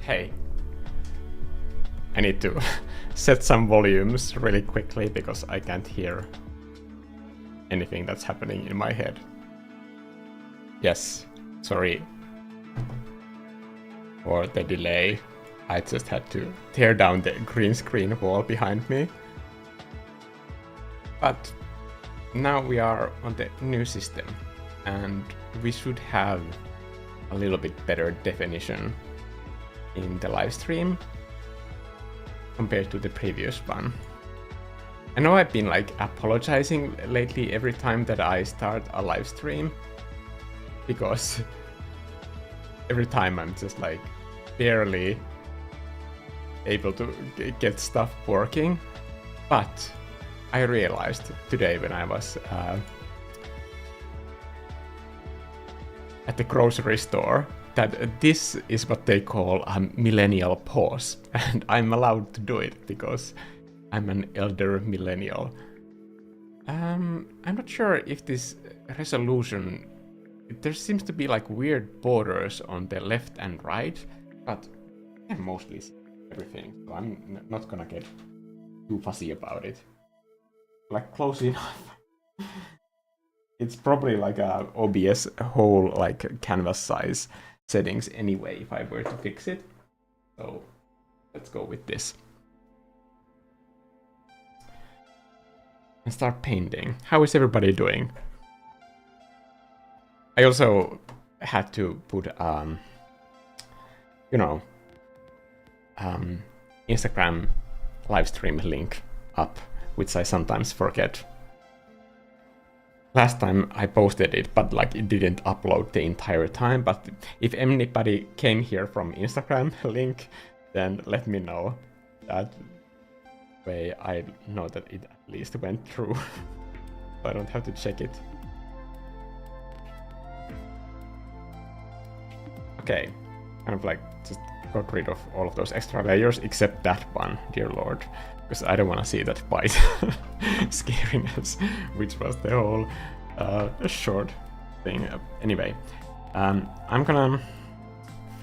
Hey, I need to set some volumes really quickly because I can't hear anything that's happening in my head. Yes, sorry for the delay. I just had to tear down the green screen wall behind me. But now we are on the new system and we should have a little bit better definition in the live stream compared to the previous one. I know I've been like apologizing lately every time that I start a live stream because every time I'm just like barely able to get stuff working, but I realized today when I was at the grocery store that this is what they call a millennial pause, and I'm allowed to do it because I'm an elder millennial. I'm not sure if this resolution, there seems to be like weird borders on the left and right, but I can mostly see everything, so I'm not gonna get too fussy about it. Like close enough. It's probably like a OBS whole like canvas size settings anyway if I were to fix it. So let's go with this. And start painting. How is everybody doing? I also had to put Instagram live stream link up, which I sometimes forget. Last time I posted it, but like it didn't upload the entire time. But if anybody came here from Instagram link, then let me know. That way I know that it at least went through. So I don't have to check it. Okay, kind of like just got rid of all of those extra layers except that one, dear lord. Because I don't want to see that bite scariness, which was the whole short thing. Anyway, I'm gonna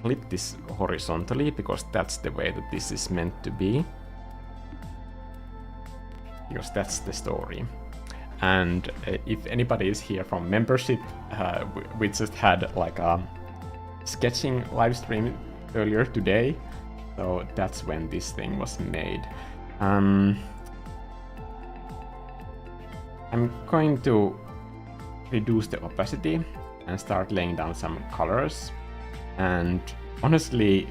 flip this horizontally because that's the way that this is meant to be. Because that's the story. And if anybody is here from membership, we just had like a sketching live stream earlier today. So that's when this thing was made. I'm going to reduce the opacity and start laying down some colors. And honestly,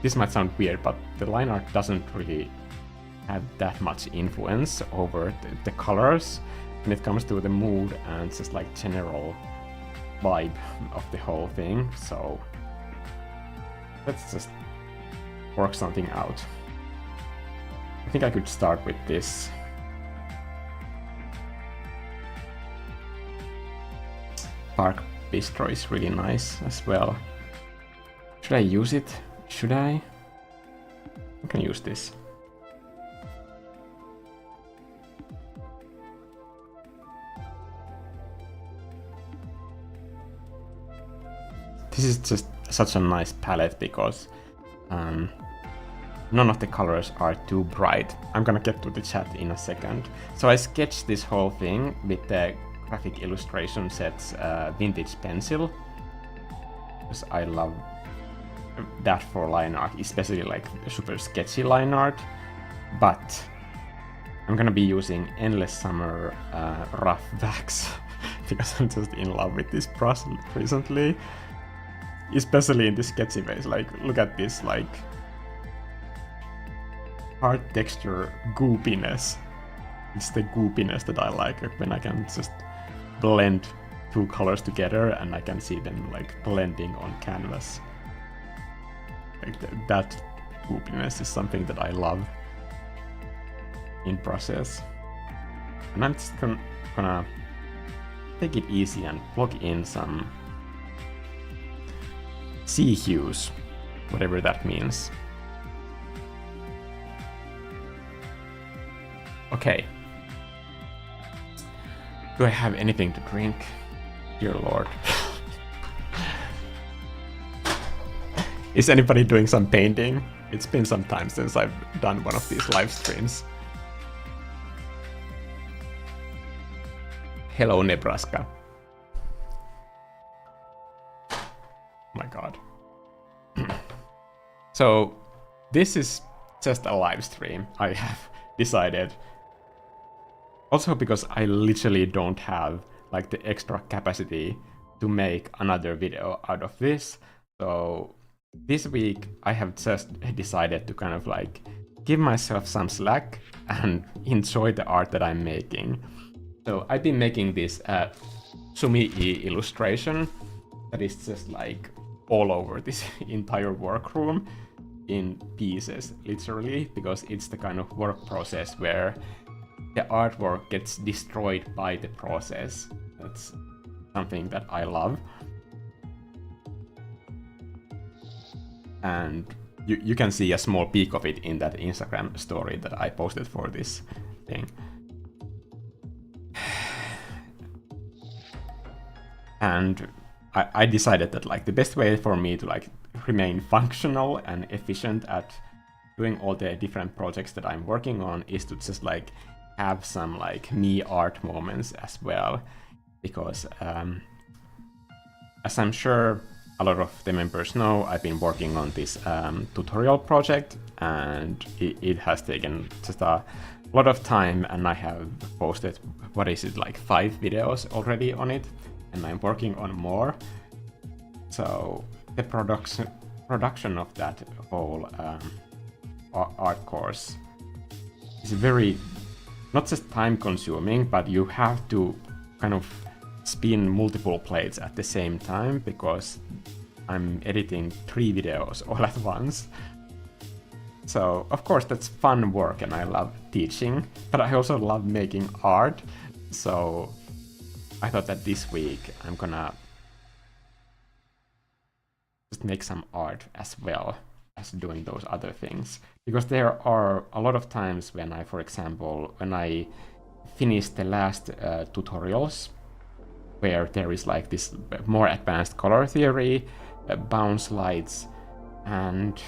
this might sound weird, but the line art doesn't really have that much influence over the colors when it comes to the mood and just like general vibe of the whole thing. So let's just work something out. I think I could start with this. Park Bistro is really nice as well. Should I use it? Should I? I can use this. This is just such a nice palette because none of the colors are too bright. I'm gonna get to the chat in a second. So I sketched this whole thing with the graphic illustration set's vintage pencil, because I love that for line art, especially like super sketchy line art. But I'm gonna be using Endless Summer rough wax because I'm just in love with this brush recently, especially in the sketchy ways. Like, look at this, like hard texture goopiness. It's the goopiness that I like when I can just blend two colors together and I can see them like blending on canvas. Like that goopiness is something that I love in process. And I'm just gonna take it easy and plug in some sea hues, whatever that means. Okay. Do I have anything to drink? Dear Lord. Is anybody doing some painting? It's been some time since I've done one of these live streams. Hello, Nebraska. My god. So, this is just a live stream. I have decided. Also because I literally don't have like the extra capacity to make another video out of this. So this week I have just decided to kind of like give myself some slack and enjoy the art that I'm making. So I've been making this Sumi-E illustration that is just like all over this entire workroom in pieces, literally, because it's the kind of work process where the artwork gets destroyed by the process. That's something that I love. And you can see a small peek of it in that Instagram story that I posted for this thing. And I decided that like the best way for me to like remain functional and efficient at doing all the different projects that I'm working on is to just like have some like me art moments as well, because as I'm sure a lot of the members know, I've been working on this tutorial project, and it has taken just a lot of time, and I have posted, what is it, like 5 videos already on it, and I'm working on more. So the production of that whole art course is very, not just time consuming, but you have to kind of spin multiple plates at the same time, because I'm editing 3 videos all at once. So of course that's fun work and I love teaching, but I also love making art. So I thought that this week I'm gonna just make some art as well as doing those other things. Because there are a lot of times when I, for example, when I finish the last tutorials, where there is like this more advanced color theory, bounce lights, and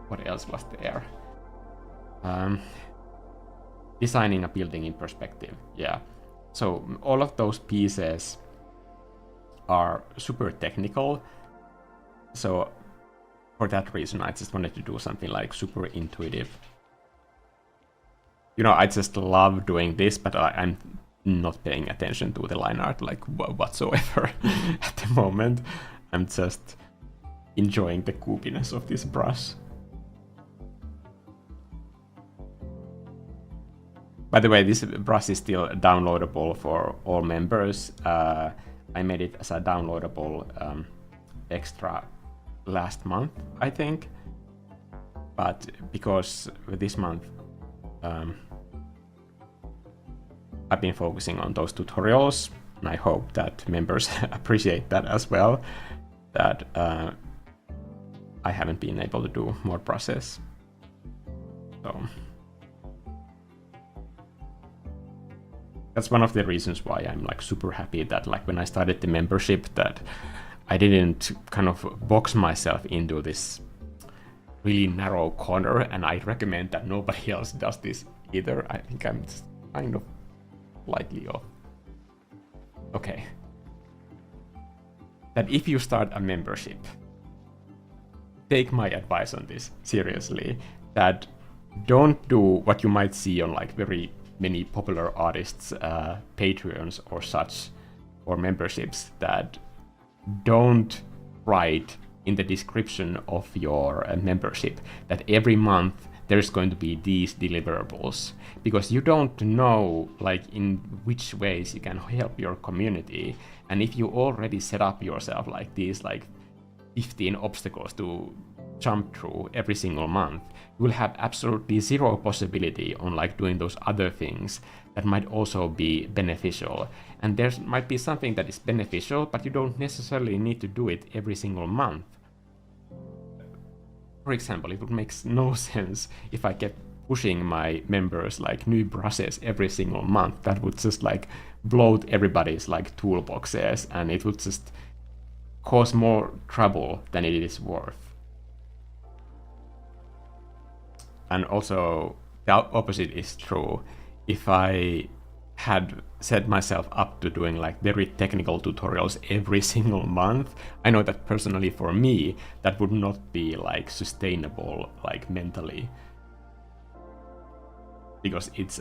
what else was there? Designing a building in perspective, yeah. So all of those pieces are super technical. So for that reason, I just wanted to do something like super intuitive. You know, I just love doing this, but I'm not paying attention to the line art like whatsoever at the moment. I'm just enjoying the goopiness of this brush. By the way, this brush is still downloadable for all members. I made it as a downloadable extra last month, I think. But because this month I've been focusing on those tutorials, and I hope that members appreciate that as well, that I haven't been able to do more process. So that's one of the reasons why I'm like super happy that like when I started the membership that I didn't kind of box myself into this really narrow corner, and I recommend that nobody else does this either. I think I'm just kind of slightly off. Okay. That if you start a membership, take my advice on this seriously, that don't do what you might see on like very many popular artists' Patreons or such, or memberships, that don't write in the description of your membership that every month there's going to be these deliverables, because you don't know like in which ways you can help your community. And if you already set up yourself like these like 15 obstacles to jump through every single month, you will have absolutely zero possibility on like doing those other things that might also be beneficial. And there might be something that is beneficial, but you don't necessarily need to do it every single month. For example, it would make no sense if I kept pushing my members like new brushes every single month. That would just like bloat everybody's like toolboxes, and it would just cause more trouble than it is worth. And also the opposite is true. If I had set myself up to doing like very technical tutorials every single month, I know that personally for me that would not be like sustainable like mentally, because it's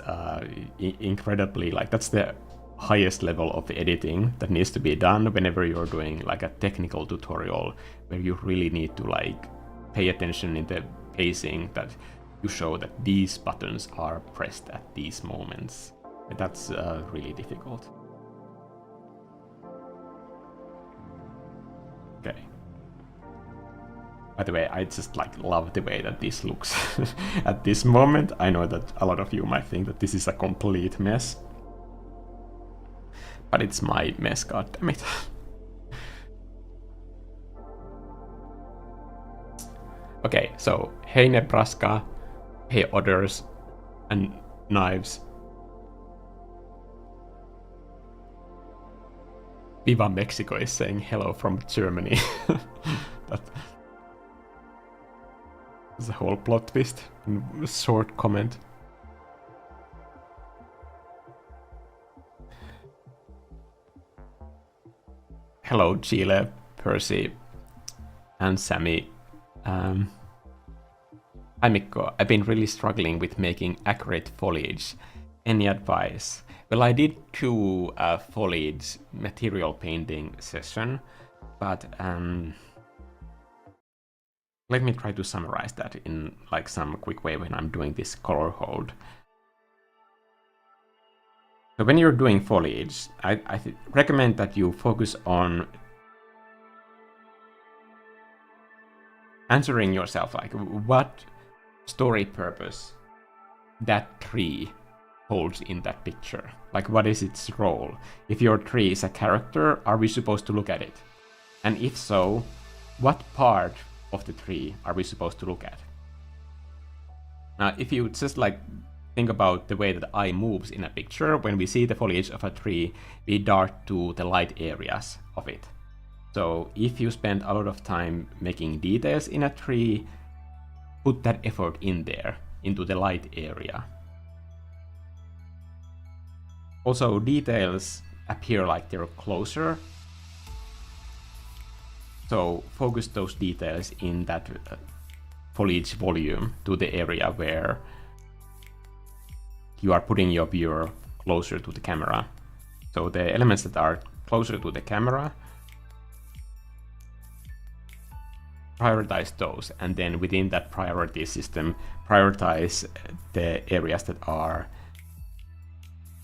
incredibly like that's the highest level of editing that needs to be done whenever you're doing like a technical tutorial where you really need to like pay attention in the pacing, that you show that these buttons are pressed at these moments. That's really difficult. Okay. By the way, I just like love the way that this looks at this moment. I know that a lot of you might think that this is a complete mess, but it's my mess, goddammit. Okay, so hey Nebraska, hey others, and knives. Viva Mexico is saying hello from Germany. That's a whole plot twist in a short comment. Hello Chile, Percy, and Sammy. Hi Mikko, I've been really struggling with making accurate foliage. Any advice? Well, I did two foliage material painting session, but let me try to summarize that in like some quick way when I'm doing this color hold. So when you're doing foliage, I recommend that you focus on answering yourself like what story purpose that tree holds in that picture. Like what is its role? If your tree is a character, are we supposed to look at it? And if so, what part of the tree are we supposed to look at? Now, if you just like think about the way that the eye moves in a picture, when we see the foliage of a tree, we dart to the light areas of it. So if you spend a lot of time making details in a tree, put that effort in there, into the light area. Also, details appear like they're closer. So focus those details in that foliage volume to the area where you are putting your viewer closer to the camera. So the elements that are closer to the camera, prioritize those, and then within that priority system, prioritize the areas that are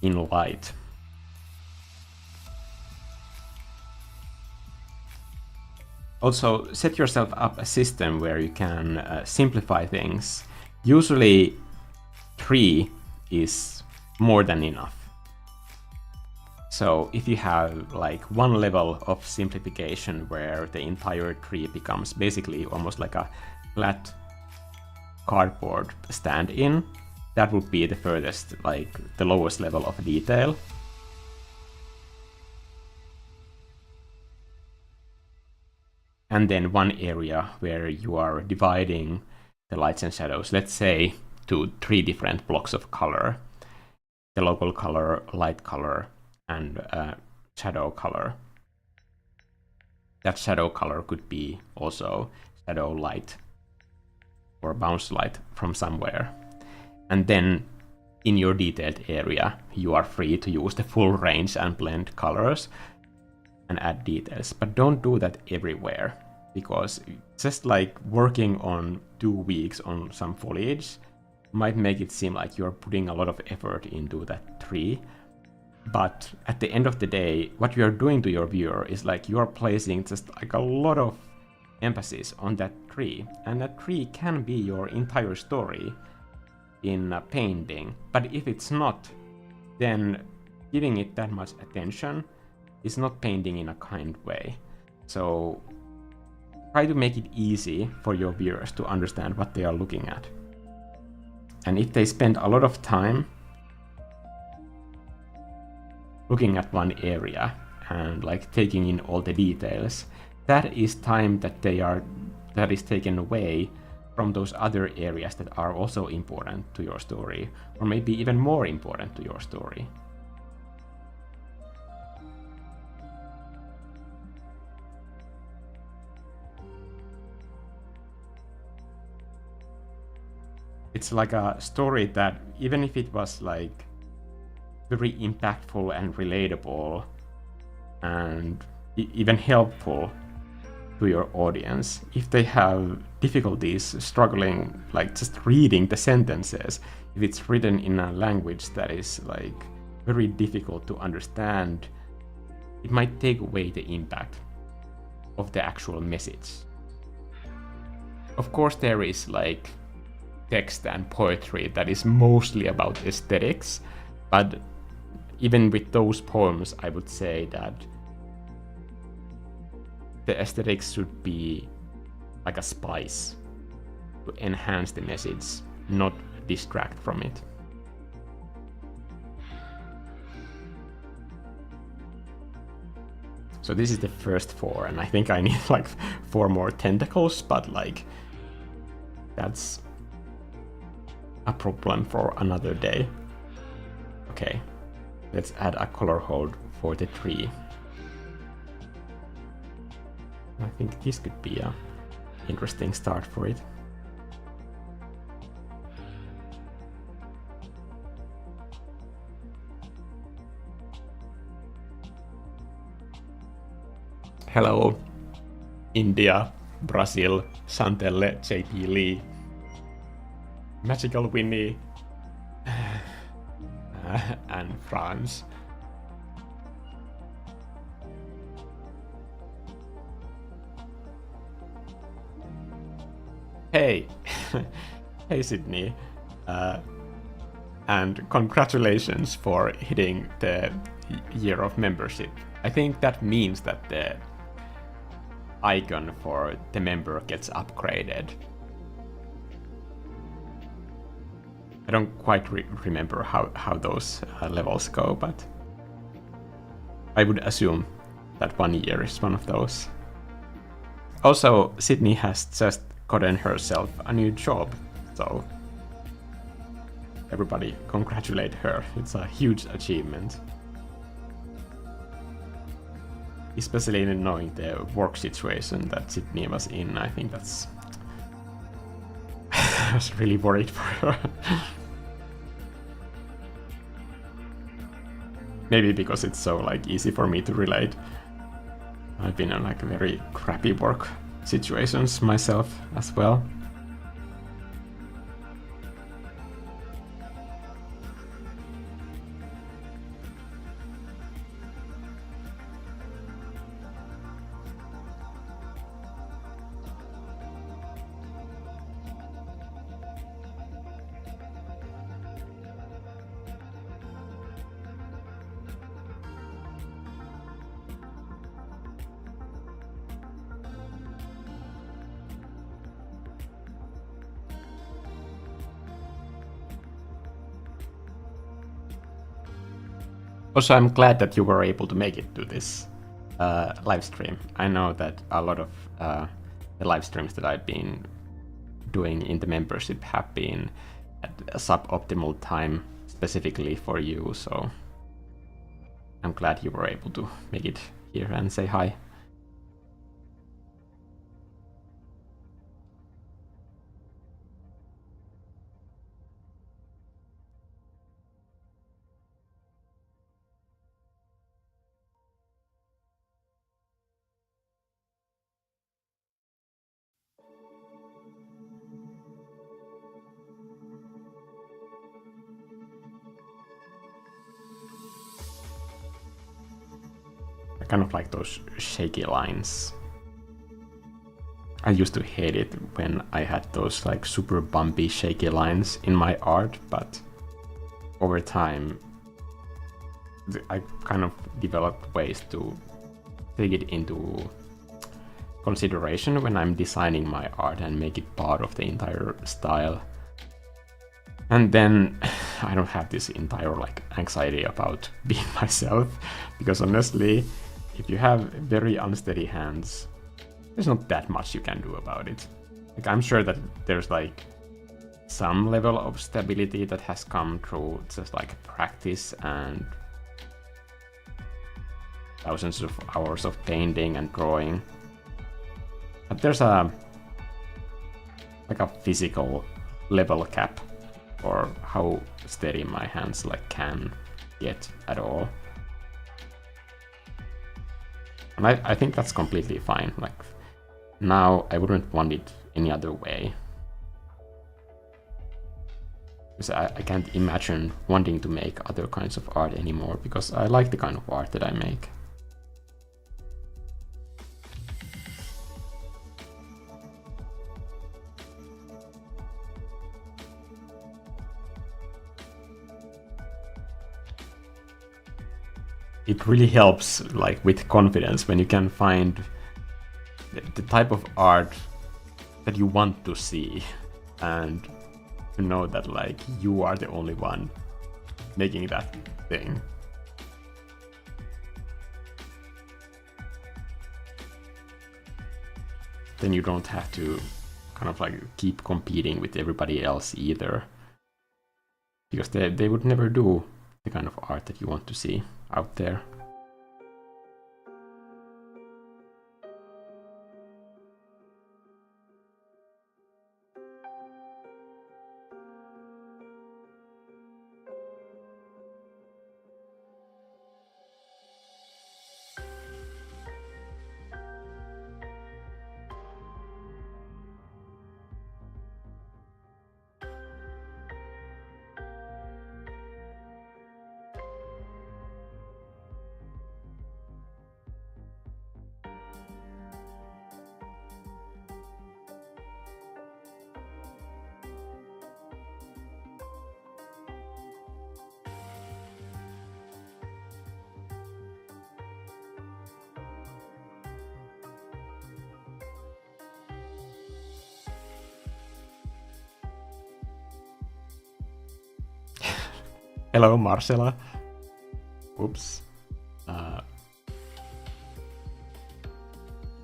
in light. Also, set yourself up a system where you can simplify things. Usually 3 is more than enough. So if you have like one level of simplification where the entire tree becomes basically almost like a flat cardboard stand-in, that would be the furthest, like the lowest level of detail. And then one area where you are dividing the lights and shadows, let's say to 3 different blocks of color: the local color, light color, and shadow color. That shadow color could be also shadow light or bounce light from somewhere. And then in your detailed area, you are free to use the full range and blend colors and add details. But don't do that everywhere, because just like working on 2 weeks on some foliage might make it seem like you're putting a lot of effort into that tree. But at the end of the day, what you're doing to your viewer is like you're placing just like a lot of emphasis on that tree. And that tree can be your entire story in a painting. But if it's not, then giving it that much attention is not painting in a kind way. So try to make it easy for your viewers to understand what they are looking at. And if they spend a lot of time looking at one area and like taking in all the details, that is time that is taken away from those other areas that are also important to your story, or maybe even more important to your story. It's like a story that, even if it was like very impactful and relatable and even helpful to your audience, if they have difficulties struggling like just reading the sentences, if it's written in a language that is like very difficult to understand, it might take away the impact of the actual message. Of course, there is like text and poetry that is mostly about aesthetics, but even with those poems, I would say that the aesthetics should be like a spice to enhance the message, not distract from it. So this is the first 4, and I think I need like 4 more tentacles, but like that's a problem for another day. Okay, let's add a color hold for the tree. I think this could be an interesting start for it. Hello, India, Brazil, Santelle, JP Lee, Magical Winnie, and France. Hey, hey Sydney, and congratulations for hitting the year of membership. I think that means that the icon for the member gets upgraded. I don't quite remember how those levels go, but I would assume that 1 year is one of those. Also, Sydney has just gotten herself a new job, so everybody congratulate her. It's a huge achievement. Especially knowing the work situation that Sydney was in, I think that's... I was really worried for her. Maybe because it's so like easy for me to relate. I've been in like very crappy work situations myself as well. Also, I'm glad that you were able to make it to this live stream. I know that a lot of the live streams that I've been doing in the membership have been at a suboptimal time specifically for you, so I'm glad you were able to make it here and say hi. Kind of like those shaky lines. I used to hate it when I had those like super bumpy shaky lines in my art, but over time I kind of developed ways to take it into consideration when I'm designing my art and make it part of the entire style. And then I don't have this entire like anxiety about being myself, because honestly, if you have very unsteady hands, there's not that much you can do about it. Like, I'm sure that there's like some level of stability that has come through just like practice and thousands of hours of painting and drawing. But there's a physical level cap for how steady my hands like can get at all. And I think that's completely fine. Like, now I wouldn't want it any other way. Because I can't imagine wanting to make other kinds of art anymore, because I like the kind of art that I make. It really helps like with confidence when you can find the type of art that you want to see, and to know that like you are the only one making that thing. Then you don't have to kind of like keep competing with everybody else either, because they would never do the kind of art that you want to see out there. Hello, Marcella. Oops.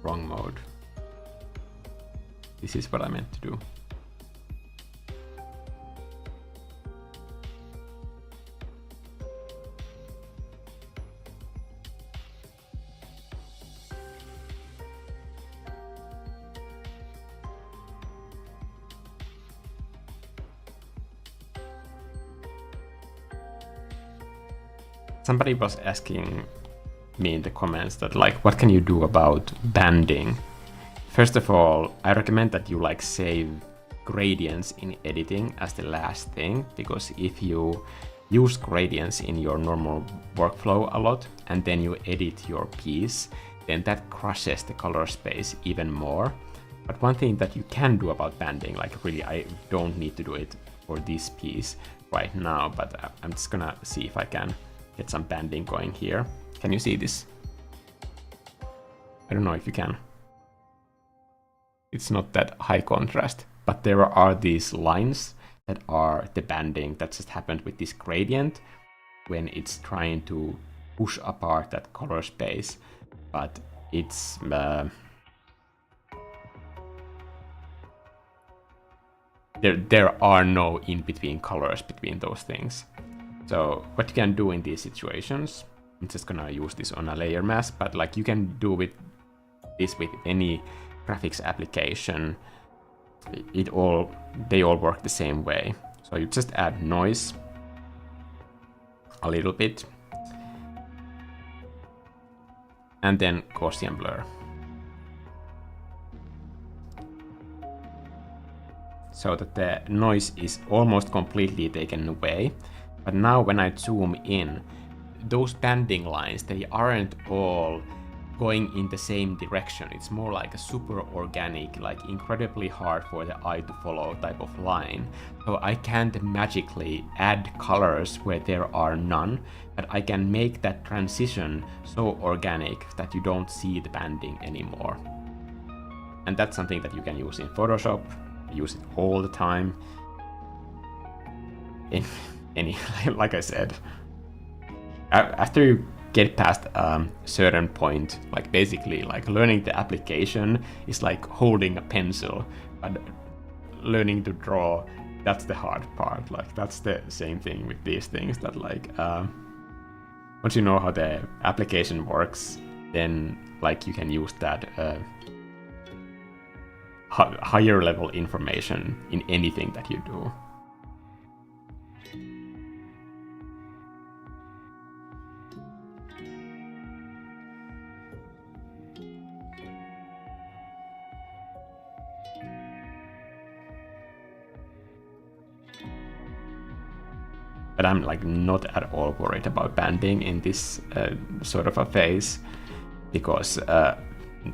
Wrong mode. This is what I meant to do. Somebody was asking me in the comments that like, what can you do about banding? First of all, I recommend that you like save gradients in editing as the last thing, because if you use gradients in your normal workflow a lot and then you edit your piece, then that crushes the color space even more. But one thing that you can do about banding, like really I don't need to do it for this piece right now, but I'm just gonna see if I can get some banding going here. Can you see this? I don't know if you can. It's not that high contrast, but there are these lines that are the banding that just happened with this gradient when it's trying to push apart that color space, but it's there are no in-between colors between those things. So what you can do in these situations, I'm just gonna use this on a layer mask, but like you can do this with any graphics application. They all work the same way. So you just add noise a little bit, and then Gaussian blur. So that the noise is almost completely taken away. But now when I zoom in, those banding lines, they aren't all going in the same direction. It's more like a super organic, like incredibly hard for the eye to follow type of line. So I can't magically add colors where there are none, but I can make that transition so organic that you don't see the banding anymore. And that's something that you can use in Photoshop. I use it all the time. Like I said, after you get past a certain point, like basically like learning the application is like holding a pencil, but learning to draw, that's the hard part. Like that's the same thing with these things, that like once you know how the application works, then like you can use that higher level information in anything that you do. But I'm like not at all worried about banding in this sort of a phase, because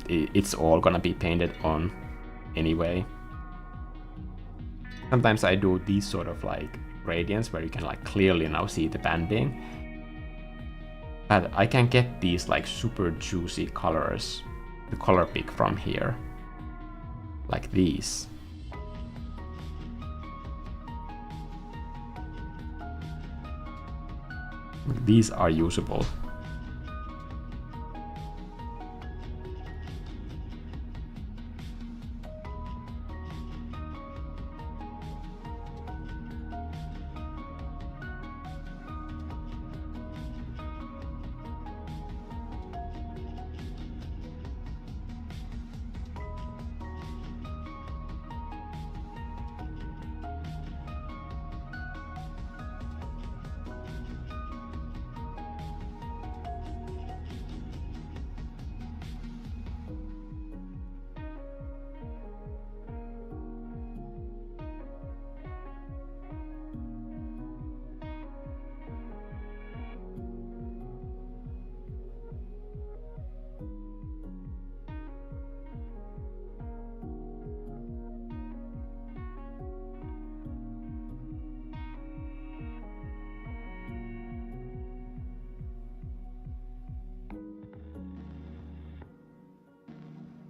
it's all gonna be painted on anyway. Sometimes I do these sort of like gradients where you can like clearly now see the banding, but I can get these like super juicy colors to color pick from here, like these. These are usable.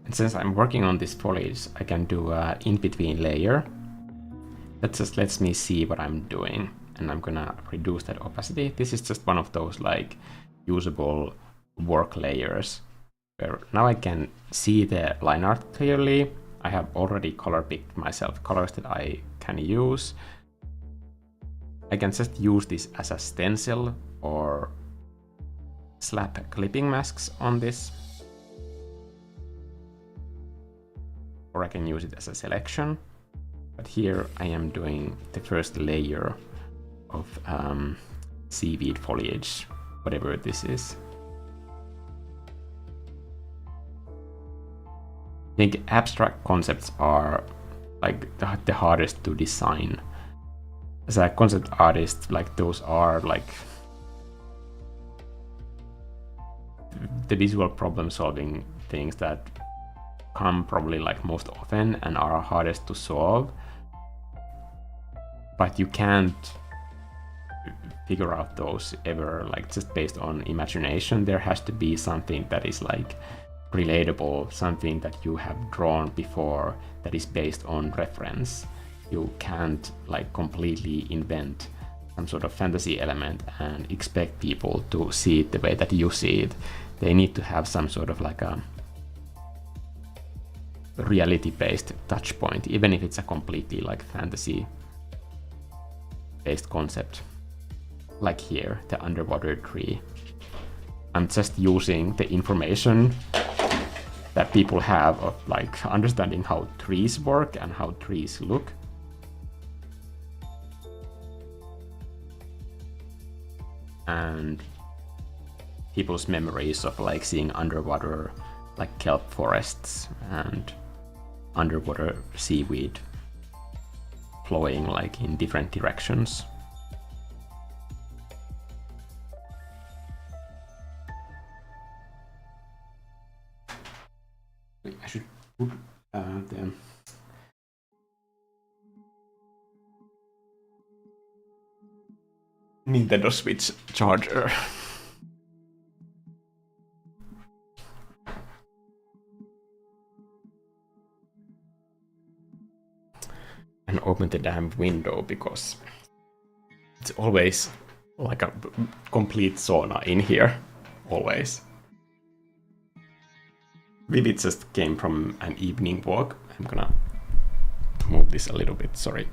And since I'm working on this foliage, I can do an in-between layer. That just lets me see what I'm doing. And I'm gonna reduce that opacity. This is just one of those like usable work layers, where now I can see the line art clearly. I have already color picked myself colors that I can use. I can just use this as a stencil or slap clipping masks on this. Or I can use it as a selection. But here I am doing the first layer of seaweed foliage, whatever this is. I think abstract concepts are like the hardest to design. As a concept artist, like those are like the visual problem solving things that come probably like most often and are hardest to solve, but you can't figure out those ever like just based on imagination. There has to be something that is like relatable, something that you have drawn before that is based on reference. You can't like completely invent some sort of fantasy element and expect people to see it the way that you see it. They need to have some sort of like a reality-based touch point, even if it's a completely like fantasy-based concept. Like here, the underwater tree. I'm just using the information that people have of like understanding how trees work and how trees look. And people's memories of like seeing underwater like kelp forests and underwater seaweed flowing like in different directions. I should put the Nintendo Switch charger. And open the damn window because it's always like a complete sauna in here always. Vivi just came from an evening walk. I'm gonna move this a little bit, sorry.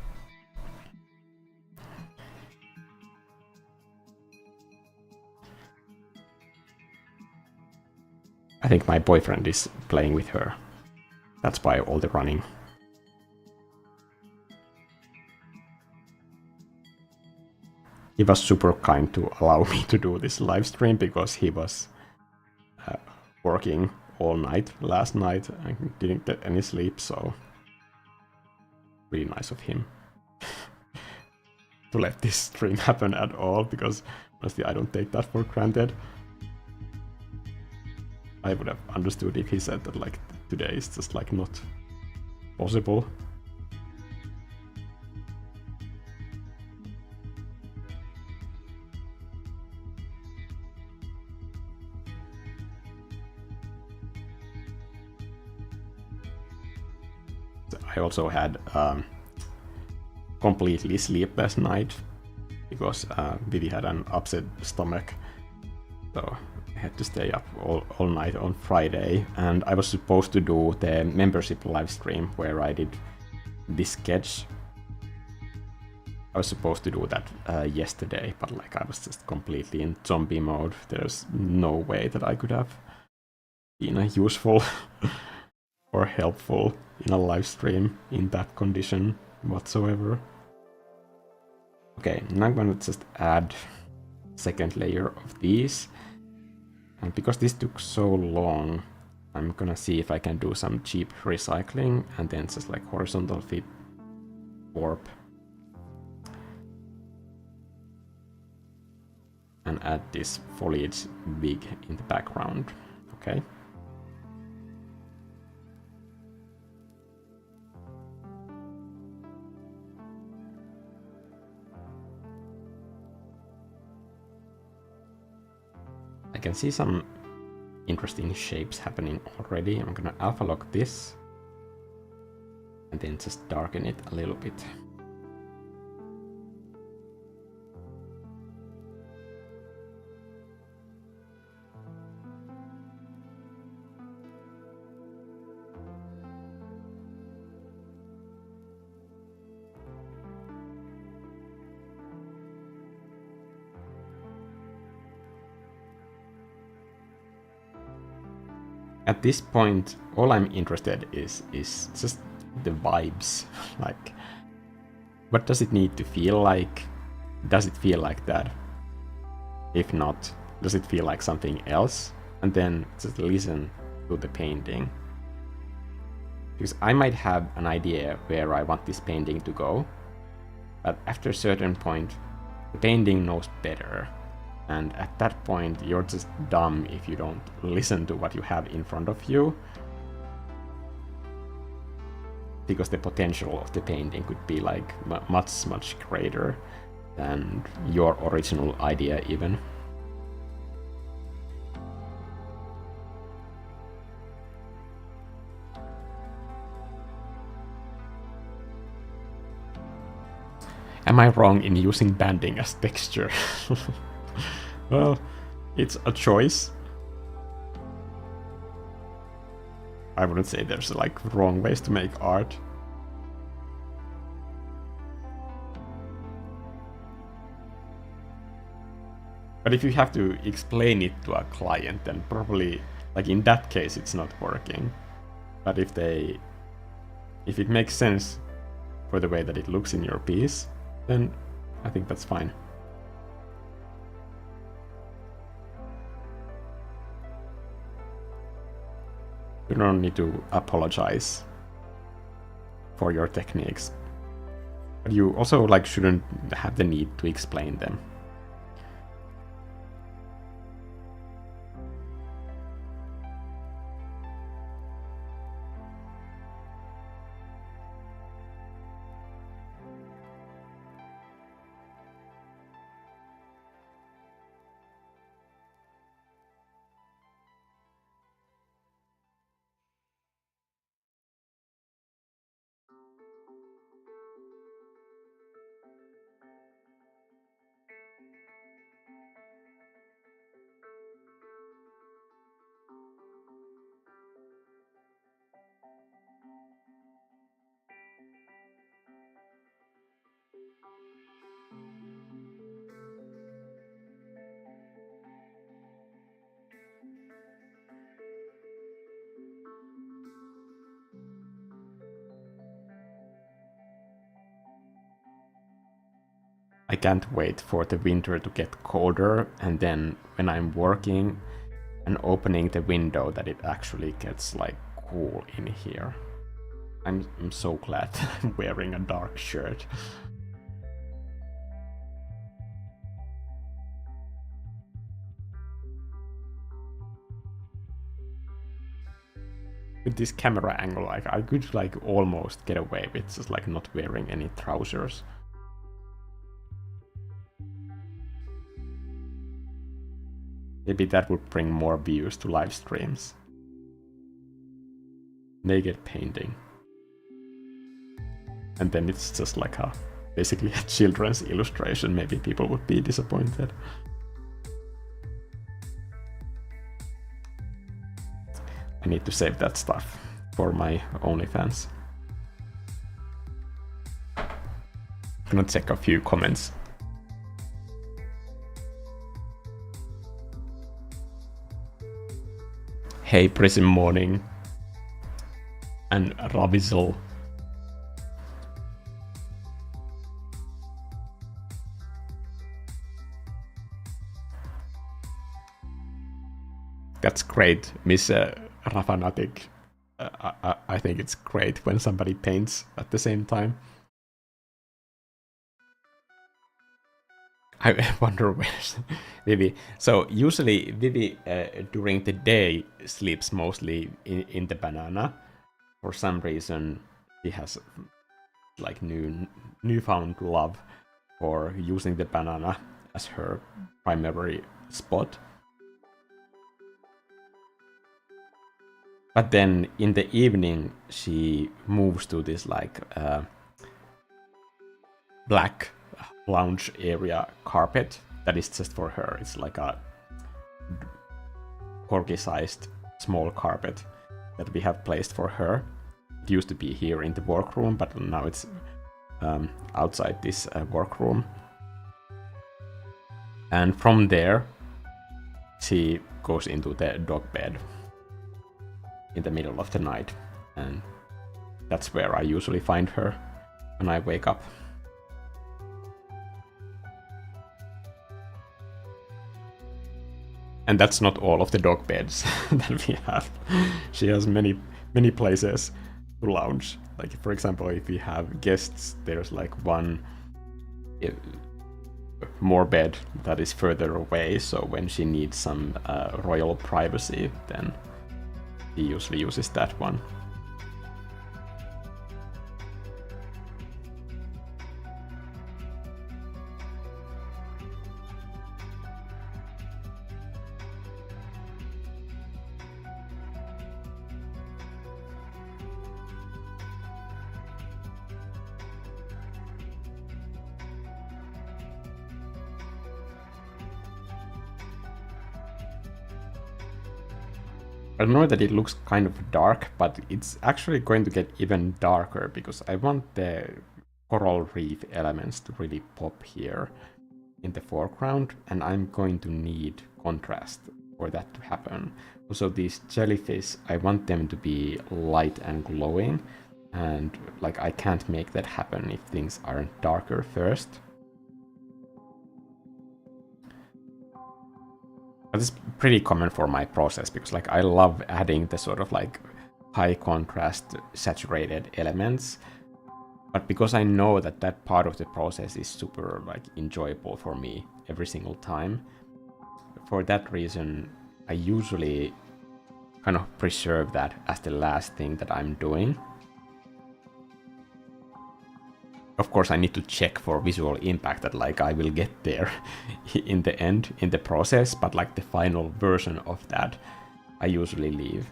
I think my boyfriend is playing with her. That's why all the running. He was super kind to allow me to do this live stream because he was working all night last night and didn't get any sleep, so really nice of him to let this stream happen at all, because honestly I don't take that for granted. I would have understood if he said that like today is just like not possible. I also had completely sleepless night because Vivi had an upset stomach, so I had to stay up all night on Friday, and I was supposed to do the membership live stream where I did this sketch. I was supposed to do that yesterday, but like I was just completely in zombie mode. There's no way that I could have been useful or helpful in a live stream in that condition whatsoever. Okay, now I'm gonna just add second layer of these. And because this took so long, I'm gonna see if I can do some cheap recycling and then just like horizontal fit warp. And add this foliage wig in the background, okay? I can see some interesting shapes happening already. I'm gonna alpha lock this and then just darken it a little bit. At this point, all I'm interested is just the vibes. Like, what does it need to feel like? Does it feel like that? If not, does it feel like something else? And then just listen to the painting. Because I might have an idea where I want this painting to go, but after a certain point, the painting knows better. And at that point, you're just dumb if you don't listen to what you have in front of you. Because the potential of the painting could be like much greater than your original idea even. Am I wrong in using banding as texture? Well, it's a choice. I wouldn't say there's like wrong ways to make art. But if you have to explain it to a client, then probably, like in that case, it's not working. But if it makes sense for the way that it looks in your piece, then I think that's fine. You don't need to apologize for your techniques, but you also like shouldn't have the need to explain them. I can't wait for the winter to get colder, and then when I'm working and opening the window that it actually gets like cool in here. I'm so glad that I'm wearing a dark shirt. With this camera angle, like I could like almost get away with just like not wearing any trousers. Maybe that would bring more views to live streams. Naked painting. And then it's just like basically a children's illustration. Maybe people would be disappointed. I need to save that stuff for my OnlyFans. I'm gonna check a few comments. Hey Prism Morning and Ravizel. That's great, Miss Rafanatic. I think it's great when somebody paints at the same time. I wonder where Vivi. So usually Vivi during the day sleeps mostly in the banana. For some reason, she has like newfound love for using the banana as her primary spot. But then in the evening, she moves to this like black lounge area carpet that is just for her. It's like a corgi-sized small carpet that we have placed for her. It used to be here in the workroom, but now it's outside this workroom. And from there, she goes into the dog bed in the middle of the night, and that's where I usually find her when I wake up. And that's not all of the dog beds that we have. She has many places to lounge. Like for example, if we have guests, there's like one more bed that is further away, so when she needs some royal privacy, then he usually uses that one. I know that it looks kind of dark, but it's actually going to get even darker because I want the coral reef elements to really pop here in the foreground, and I'm going to need contrast for that to happen. Also, these jellyfish, I want them to be light and glowing, and like I can't make that happen if things aren't darker first. But it's pretty common for my process because like I love adding the sort of like high contrast saturated elements, but because I know that that part of the process is super like enjoyable for me every single time, for that reason I usually kind of preserve that as the last thing that I'm doing. Of course, I need to check for visual impact that like I will get there in the end, in the process, but like the final version of that, I usually leave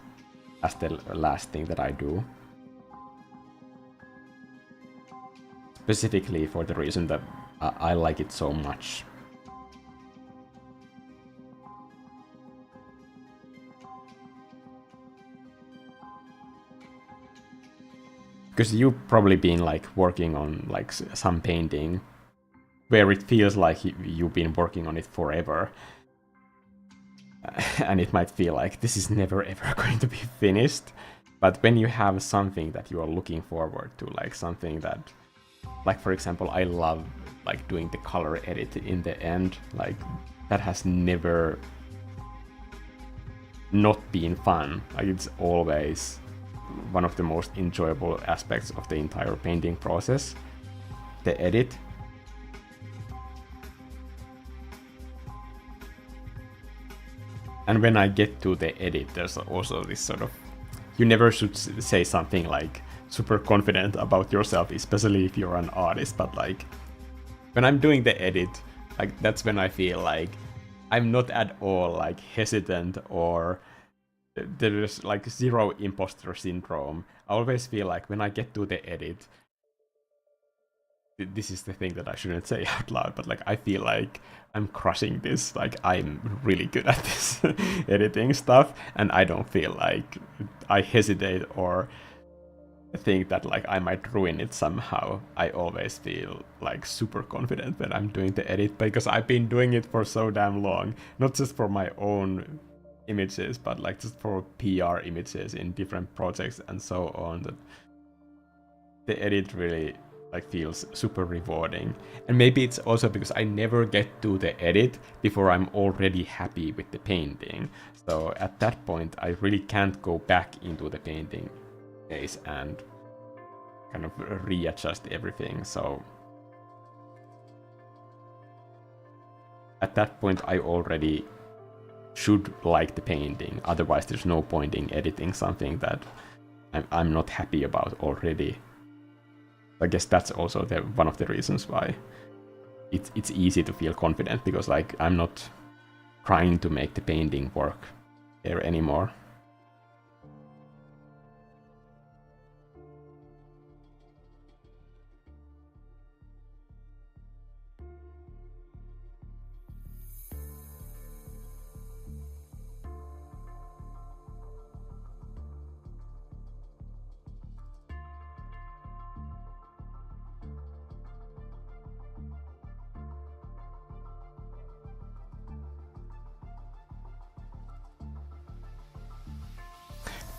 as the last thing that I do. Specifically for the reason that I like it so much. Because you've probably been like working on like some painting where it feels like you've been working on it forever. And it might feel like this is never ever going to be finished. But when you have something that you are looking forward to, like something that, like for example, I love like doing the color edit in the end, like that has never not been fun. Like it's always one of the most enjoyable aspects of the entire painting process, the edit. And when I get to the edit, there's also this sort of, you never should say something like super confident about yourself, especially if you're an artist, but like when I'm doing the edit, like that's when I feel like I'm not at all like hesitant, or there's like zero imposter syndrome. I always feel like when I get to the edit, this is the thing that I shouldn't say out loud, but like I feel like I'm crushing this, like I'm really good at this editing stuff, and I don't feel like I hesitate or think that like I might ruin it somehow. I always feel like super confident when I'm doing the edit, because I've been doing it for so damn long, not just for my own images, but like just for PR images in different projects and so on, that the edit really like feels super rewarding. And maybe it's also because I never get to the edit before I'm already happy with the painting. So at that point, I really can't go back into the painting phase and kind of readjust everything. So at that point, I already should like the painting. Otherwise, there's no point in editing something that I'm not happy about already. I guess that's also one of the reasons why it's easy to feel confident, because like I'm not trying to make the painting work there anymore.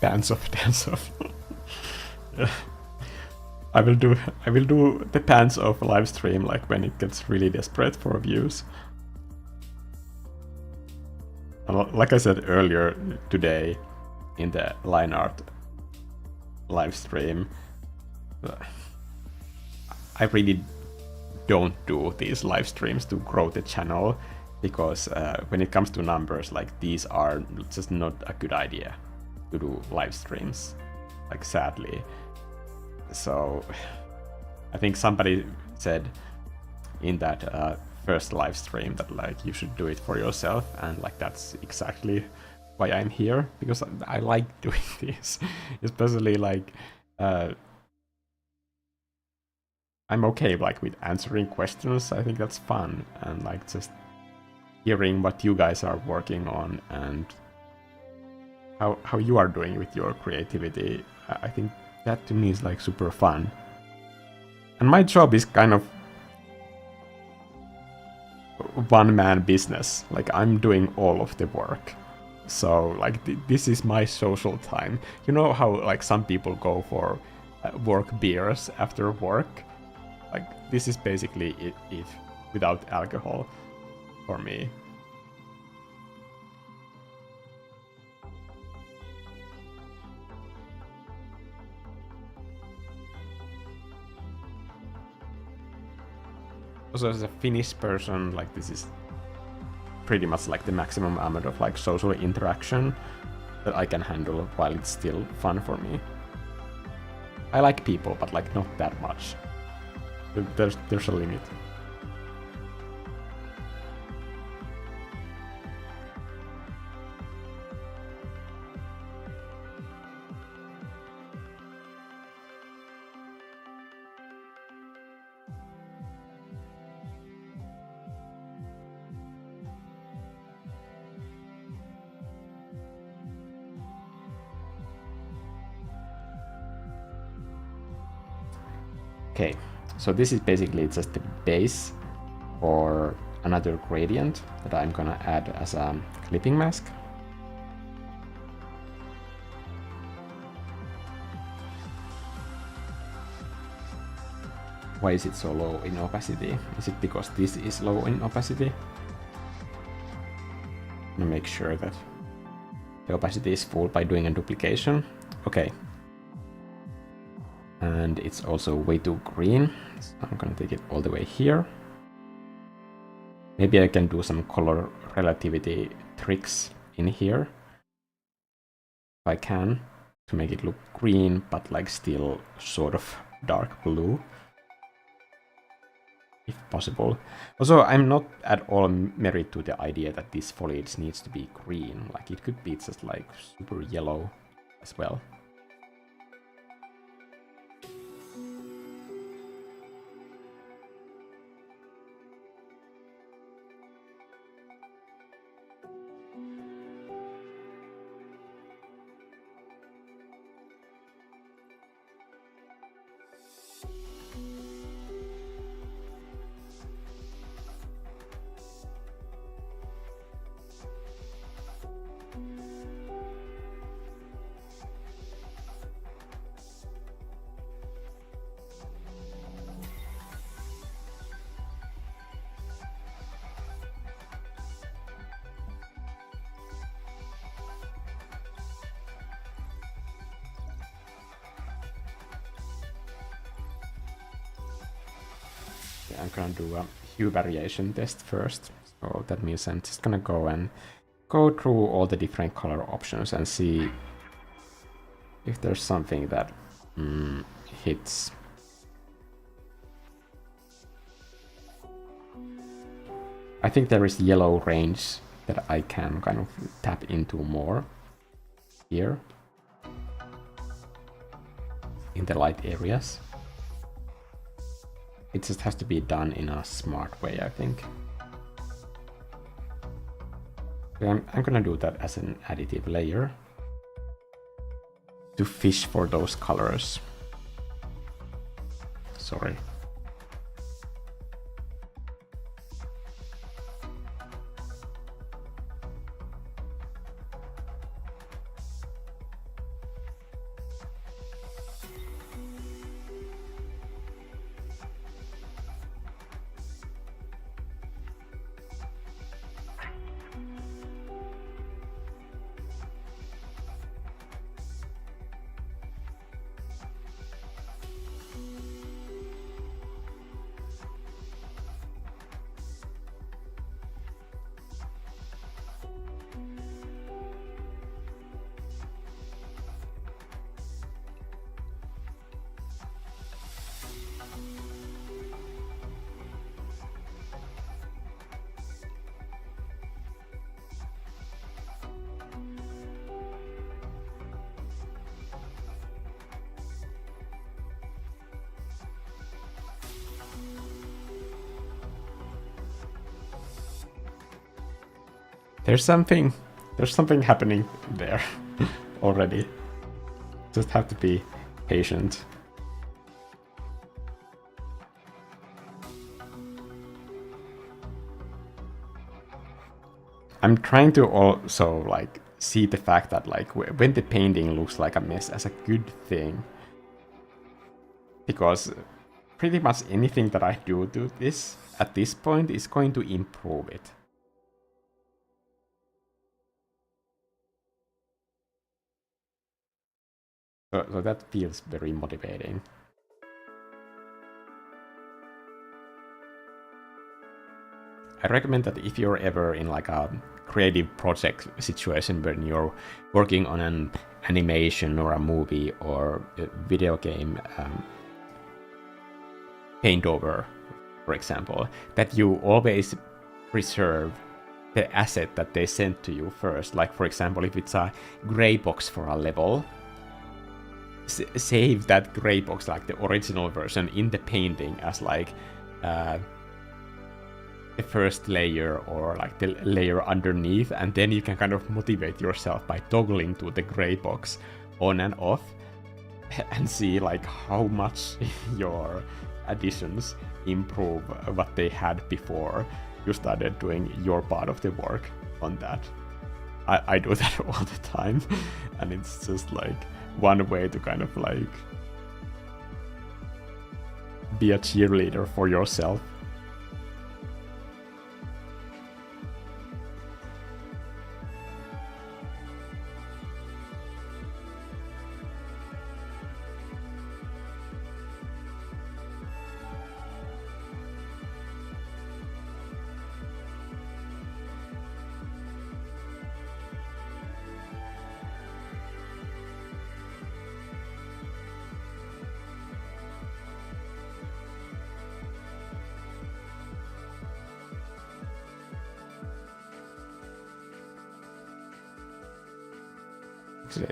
Dance off. Yeah. I will do the pants off live stream like when it gets really desperate for views. Like I said earlier today in the line art live stream, I really don't do these live streams to grow the channel, because when it comes to numbers, like these are just not a good idea to do live streams, like sadly. So I think somebody said in that first live stream that like you should do it for yourself, and like that's exactly why I'm here, because I like doing this. Especially like I'm okay like with answering questions. I think that's fun, and like just hearing what you guys are working on and how you are doing with your creativity. I think that to me is like super fun. And my job is kind of one-man business. Like I'm doing all of the work. So like this is my social time. You know how like some people go for work beers after work? Like this is basically it without alcohol for me. Also, as a Finnish person, like this is pretty much like the maximum amount of like social interaction that I can handle while it's still fun for me. I like people, but like not that much. There's a limit. Okay, so this is basically just the base for another gradient that I'm gonna add as a clipping mask. Why is it so low in opacity? Is it because this is low in opacity? I'm gonna make sure that the opacity is full by doing a duplication. Okay. And it's also way too green, so I'm gonna take it all the way here. Maybe I can do some color relativity tricks in here. If I can, to make it look green, but like still sort of dark blue. If possible. Also, I'm not at all married to the idea that this foliage needs to be green. Like, it could be just like super yellow as well. I'm gonna do a hue variation test first. So that means I'm just gonna go through all the different color options and see if there's something that hits. I think there is yellow range that I can kind of tap into more here in the light areas. It just has to be done in a smart way, I think. So I'm gonna do that as an additive layer to fish for those colors. Sorry. There's something happening there already. Just have to be patient. I'm trying to also like see the fact that like when the painting looks like a mess as a good thing, because pretty much anything that I do to this at this point is going to improve it. So that feels very motivating. I recommend that if you're ever in like a creative project situation when you're working on an animation or a movie or a video game paint over, for example, that you always preserve the asset that they sent to you first. Like, for example, if it's a gray box for a level, save that gray box, like the original version, in the painting as like the first layer or like the layer underneath, and then you can kind of motivate yourself by toggling to the gray box on and off and see like how much your additions improve what they had before you started doing your part of the work on that. I do that all the time, and it's just like one way to kind of like be a cheerleader for yourself.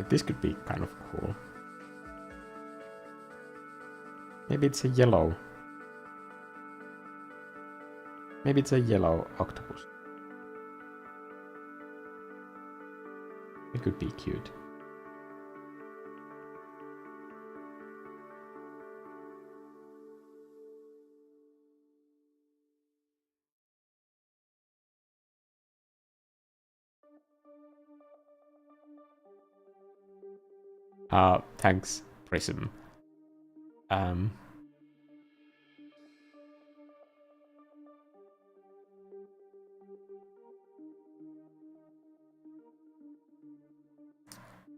This could be kind of cool. Maybe it's a yellow. Maybe it's a yellow octopus. It could be cute. Thanks, Prism.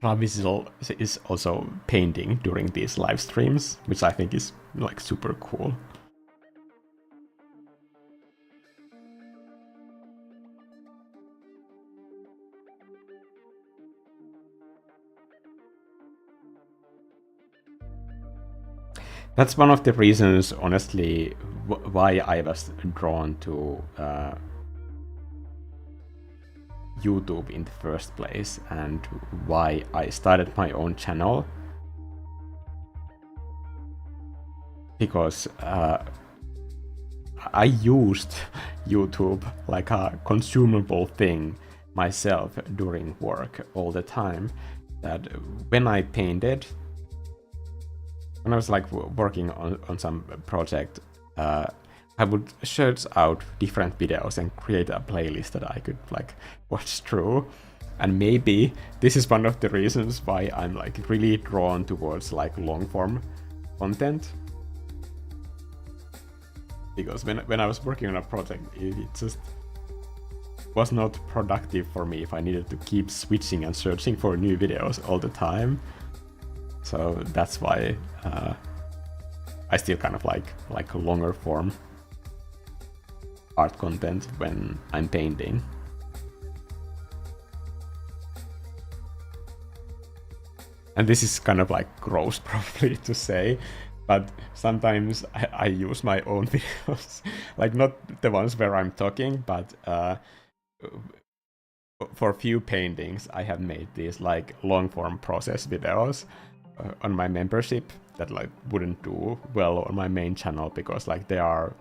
Ravizel is also painting during these live streams, which I think is like super cool. That's one of the reasons, honestly, why I was drawn to YouTube in the first place, and why I started my own channel. Because I used YouTube like a consumable thing myself during work all the time. That when I painted, when I was like working on some project, I would search out different videos and create a playlist that I could like watch through. And maybe this is one of the reasons why I'm like really drawn towards like long form content. Because when I was working on a project, it just was not productive for me if I needed to keep switching and searching for new videos all the time. So that's why I still kind of like longer form art content when I'm painting. And this is kind of like gross probably to say, but sometimes I use my own videos, like not the ones where I'm talking, but for a few paintings I have made these like long form process videos on my membership that like wouldn't do well on my main channel, because like they are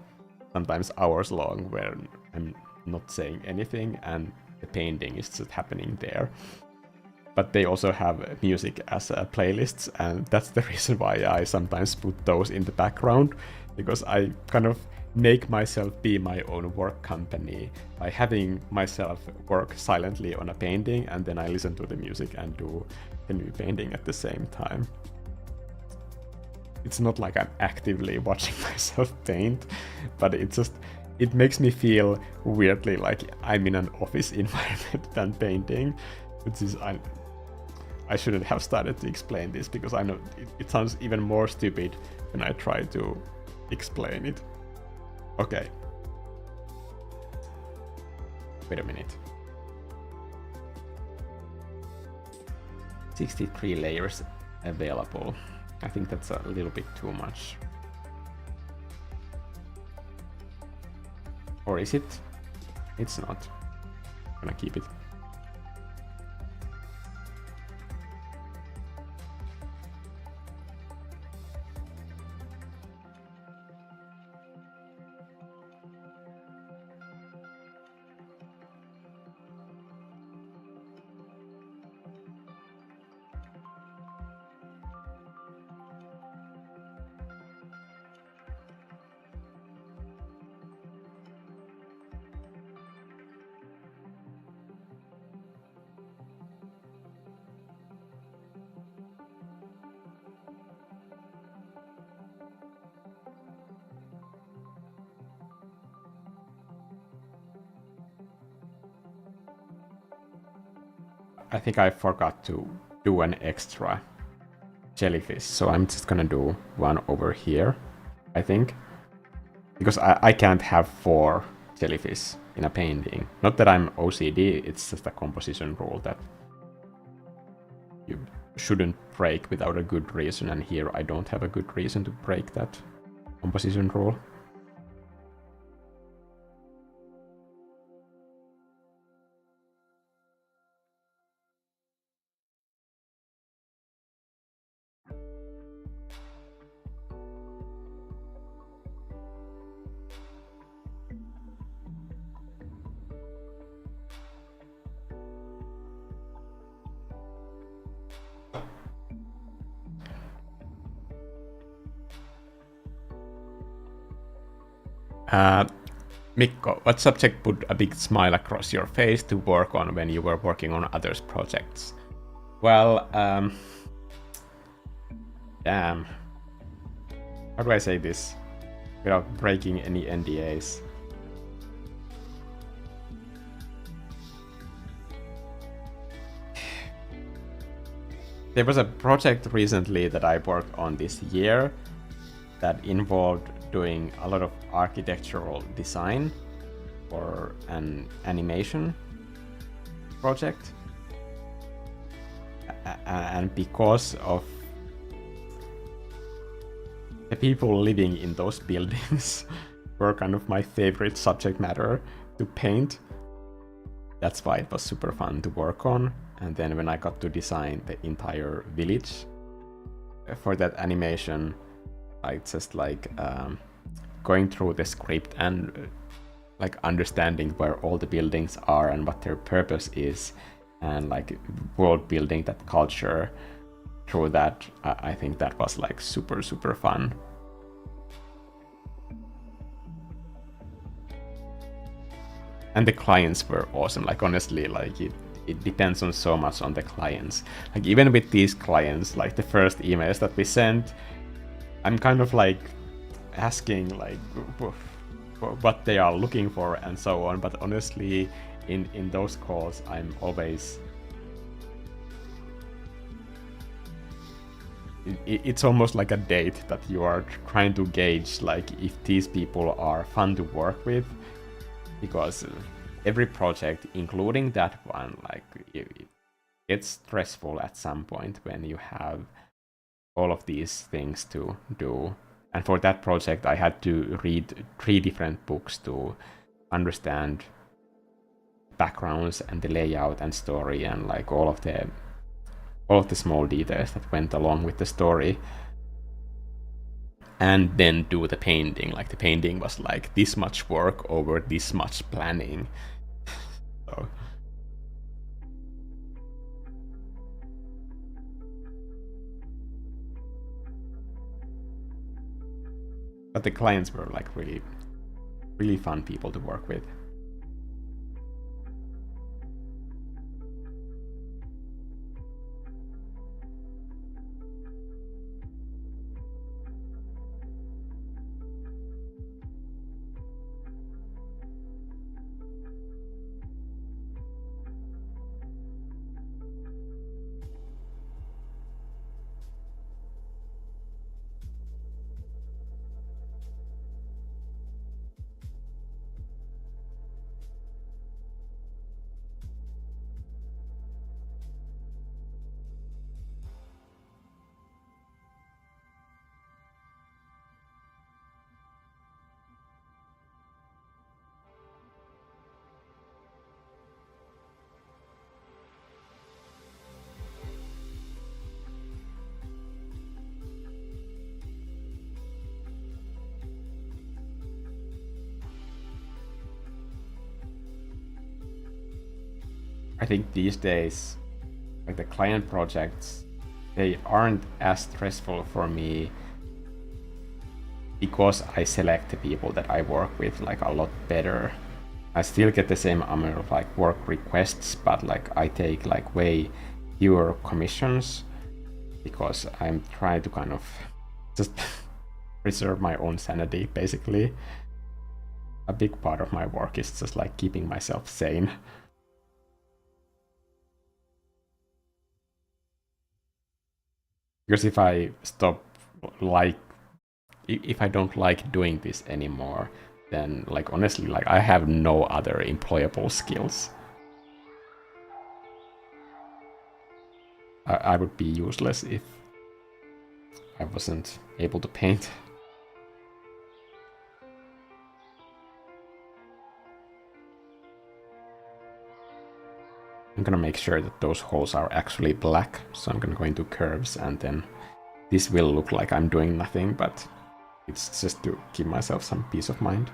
sometimes hours long where I'm not saying anything and the painting is just happening there. But they also have music as playlists, and that's the reason why I sometimes put those in the background, because I kind of make myself be my own work company by having myself work silently on a painting, and then I listen to the music and do the new painting at the same time. It's not like I'm actively watching myself paint, but it makes me feel weirdly like I'm in an office environment than painting, which is I shouldn't have started to explain this, because I know it sounds even more stupid when I try to explain it. Okay. Wait a minute. 63 layers available. I think that's a little bit too much. Or is it? It's not. I'm gonna keep it. I think I forgot to do an extra jellyfish, so I'm just gonna do one over here, I think. Because I can't have 4 jellyfish in a painting. Not that I'm OCD, it's just a composition rule that you shouldn't break without a good reason, and here I don't have a good reason to break that composition rule. Mikko, what subject put a big smile across your face to work on when you were working on others' projects? Well, damn. How do I say this without breaking any NDAs? There was a project recently that I worked on this year that involved doing a lot of architectural design for an animation project. And because of the people living in those buildings were kind of my favorite subject matter to paint, that's why it was super fun to work on. And then when I got to design the entire village for that animation, I just like going through the script and like understanding where all the buildings are and what their purpose is, and like world building that culture through that. I think that was like super fun. And the clients were awesome. Like honestly, like it depends on so much on the clients. Like even with these clients, like the first emails that we sent, I'm kind of like asking like what they are looking for and so on. But honestly, in those calls, I'm always... It's almost like a date that you are trying to gauge like if these people are fun to work with, because every project, including that one, like it gets stressful at some point when you have all of these things to do. And for that project, I had to read 3 different books to understand backgrounds and the layout and story and like all of the small details that went along with the story. And then do the painting. Like the painting was like this much work over this much planning. So. But the clients were like really fun people to work with. I think these days, like the client projects, they aren't as stressful for me because I select the people that I work with like a lot better. I still get the same amount of like work requests, but like I take like way fewer commissions because I'm trying to kind of just preserve my own sanity, basically. A big part of my work is just like keeping myself sane. Because if I stop, like, if I don't like doing this anymore, then, like, honestly, like, I have no other employable skills. I would be useless if I wasn't able to paint. I'm gonna make sure that those holes are actually black, so I'm gonna go into curves, and then this will look like I'm doing nothing, but it's just to give myself some peace of mind.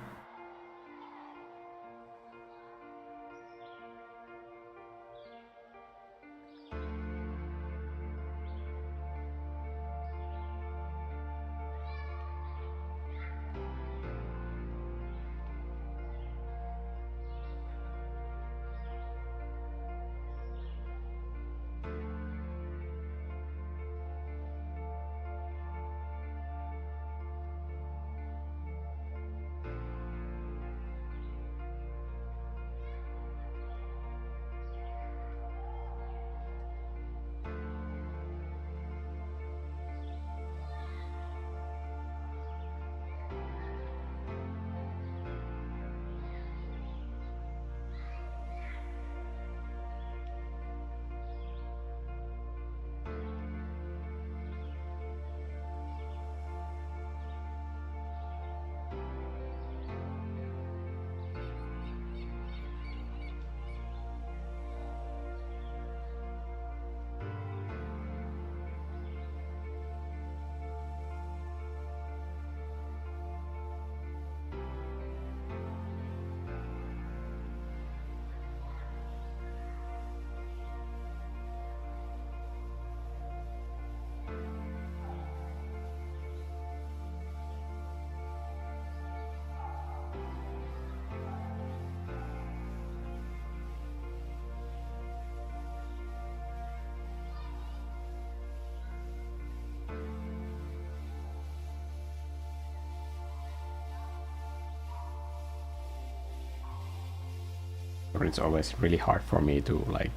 It's always really hard for me to, like,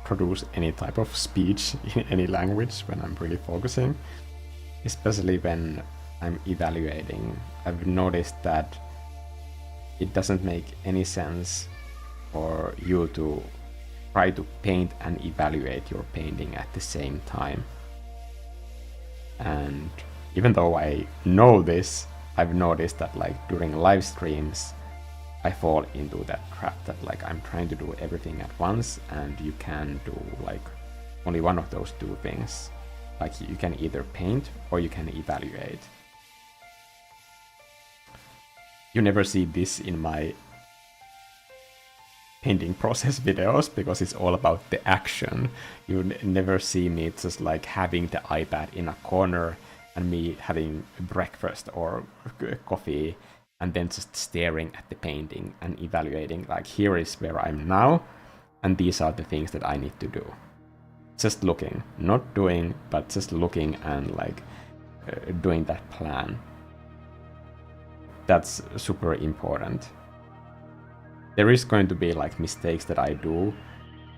produce any type of speech in any language when I'm really focusing, especially when I'm evaluating. I've noticed that it doesn't make any sense for you to try to paint and evaluate your painting at the same time. And even though I know this, I've noticed that, like, during live streams, I fall into that trap that, like, I'm trying to do everything at once, and you can do, like, only one of those two things. Like, you can either paint or you can evaluate. You never see this in my painting process videos because it's all about the action. You never see me just, like, having the iPad in a corner and me having breakfast or coffee and then just staring at the painting and evaluating, like, here is where I'm now, and these are the things that I need to do. Just looking, not doing, but just looking and, like, doing that plan. That's super important. There is going to be, like, mistakes that I do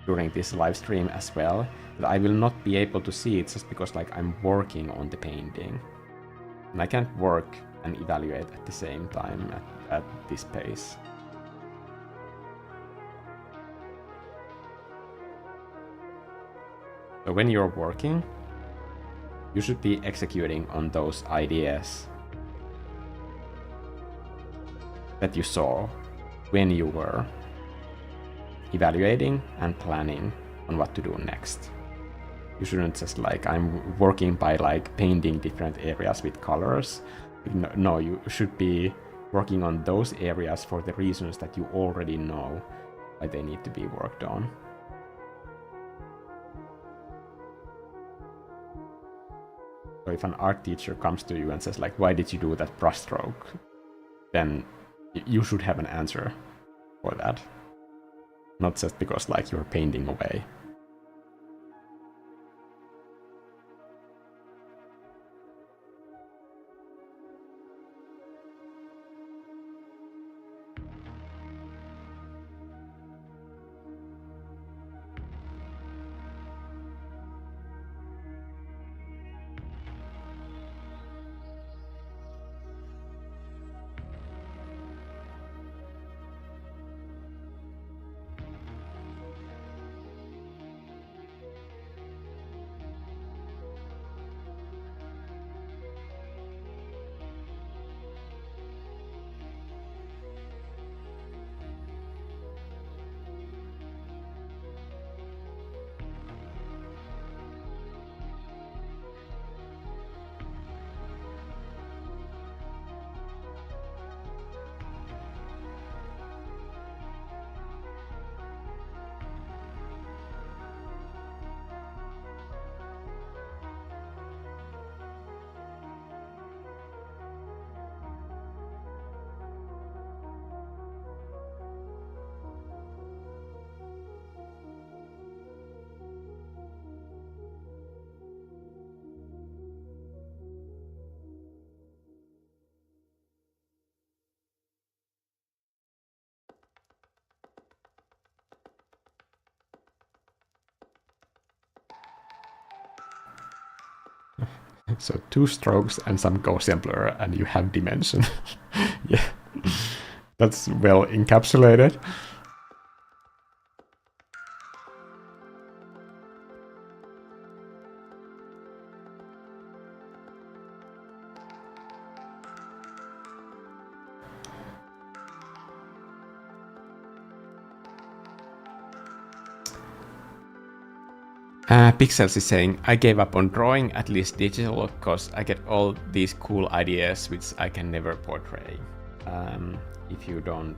during this live stream as well, that I will not be able to see it just because, like, I'm working on the painting. And I can't work and evaluate at the same time at this pace. So when you're working, you should be executing on those ideas that you saw when you were evaluating and planning on what to do next. You shouldn't just, like, I'm working by, like, painting different areas with colors. No, you should be working on those areas for the reasons that you already know why they need to be worked on. So if an art teacher comes to you and says, like, why did you do that brushstroke? Then you should have an answer for that. Not just because, like, you're painting away. So 2 strokes and some Gaussian blur, and you have dimension. Yeah, that's well encapsulated. Pixels is saying, I gave up on drawing, at least digital, because I get all these cool ideas which I can never portray. If you don't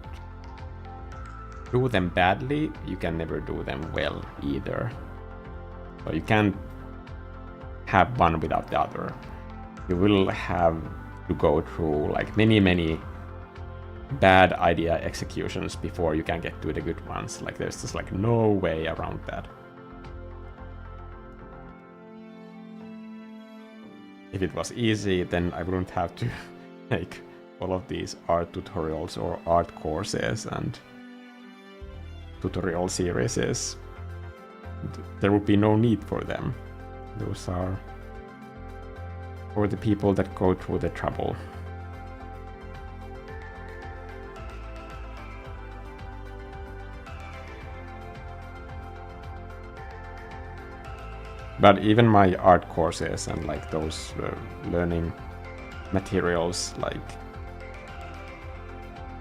do them badly, you can never do them well either. So you can't have one without the other. You will have to go through like many bad idea executions before you can get to the good ones. Like there's just like no way around that. If it was easy, then I wouldn't have to make all of these art tutorials or art courses and tutorial series. There would be no need for them. Those are for the people that go through the trouble. But even my art courses and like those learning materials, like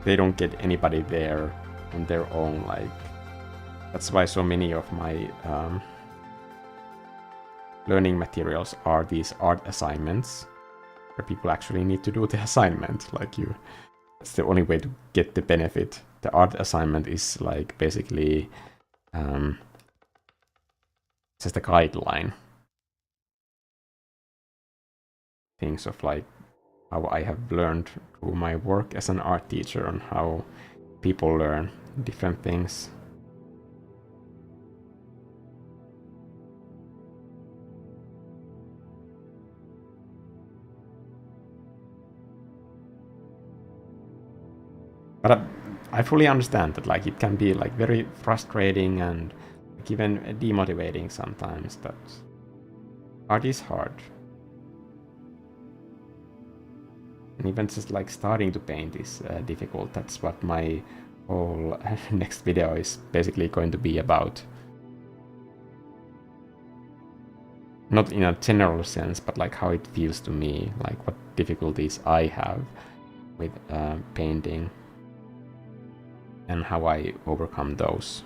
they don't get anybody there on their own. Like that's why so many of my learning materials are these art assignments where people actually need to do the assignment. Like it's the only way to get the benefit. The art assignment is like basically just a guideline. Things of like how I have learned through my work as an art teacher and how people learn different things. But I fully understand that like it can be like very frustrating and like, even demotivating sometimes. That art is hard. And even just like starting to paint is difficult. That's what my whole next video is basically going to be about. Not in a general sense, but like how it feels to me, like what difficulties I have with painting and how I overcome those.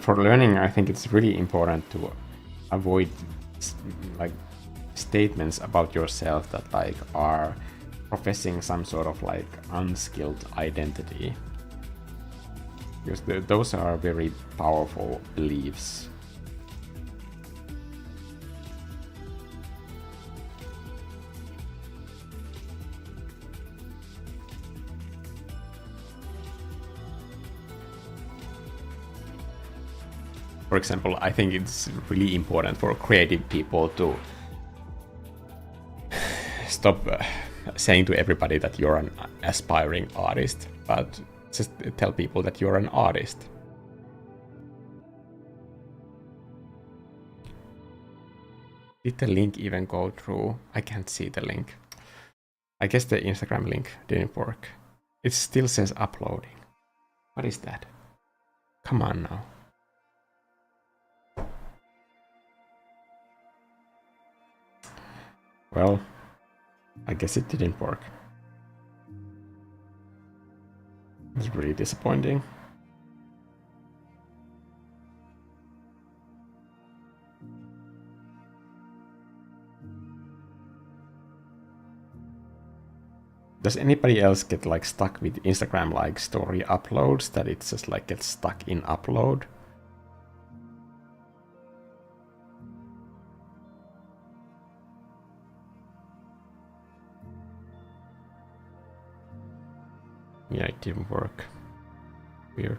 for learning, I think it's really important to avoid like statements about yourself that like are professing some sort of like unskilled identity, because those are very powerful beliefs. For example, I think it's really important for creative people to stop saying to everybody that you're an aspiring artist, but just tell people that you're an artist. Did the link even go through? I can't see the link. I guess the Instagram link didn't work. It still says uploading. What is that? Come on now. Well, I guess it didn't work. It's really disappointing. Does anybody else get like stuck with Instagram like story uploads, that it's just like gets stuck in upload? Yeah, it didn't work. Weird.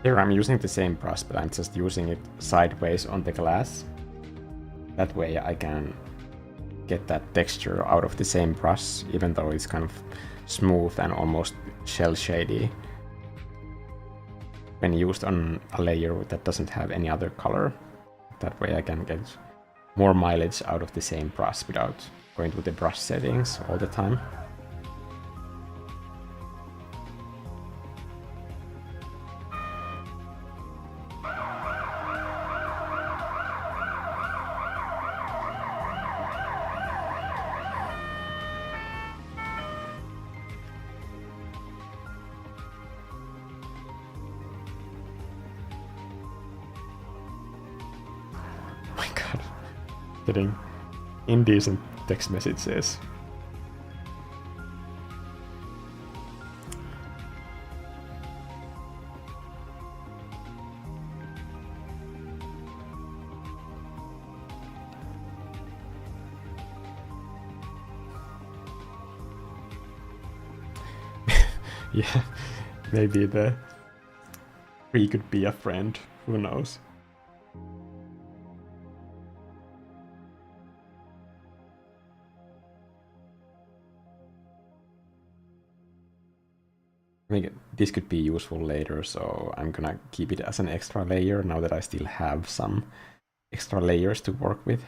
Here I'm using the same brush, but I'm just using it sideways on the glass. That way I can get that texture out of the same brush, even though it's kind of smooth and almost shell shady when used on a layer that doesn't have any other color. That way I can get more mileage out of the same brush without going to the brush settings all the time. Getting indecent text messages. Yeah, maybe the tree could be a friend, who knows? I think this could be useful later, so I'm gonna keep it as an extra layer now that I still have some extra layers to work with.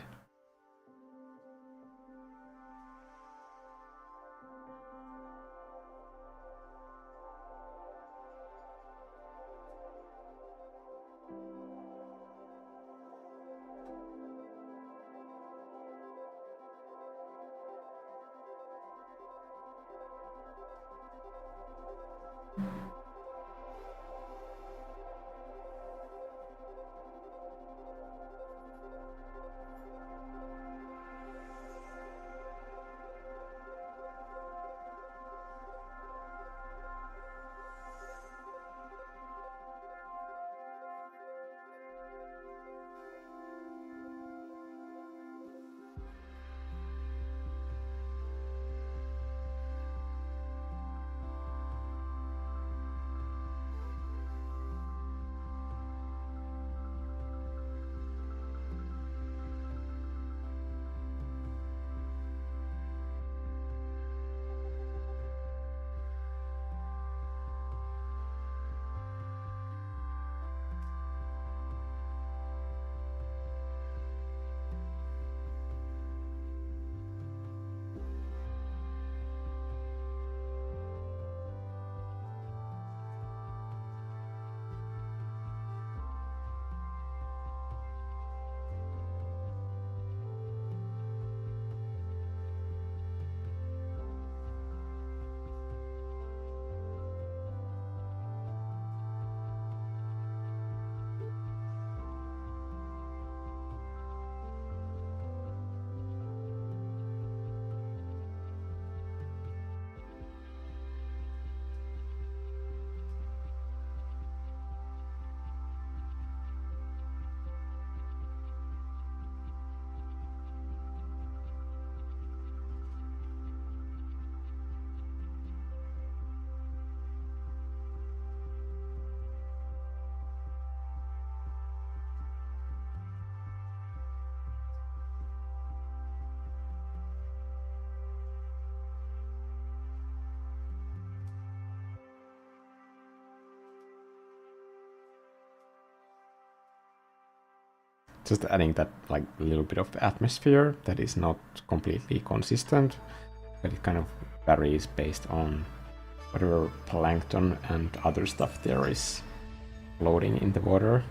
Just adding that like a little bit of atmosphere that is not completely consistent, but it kind of varies based on whatever plankton and other stuff there is floating in the water.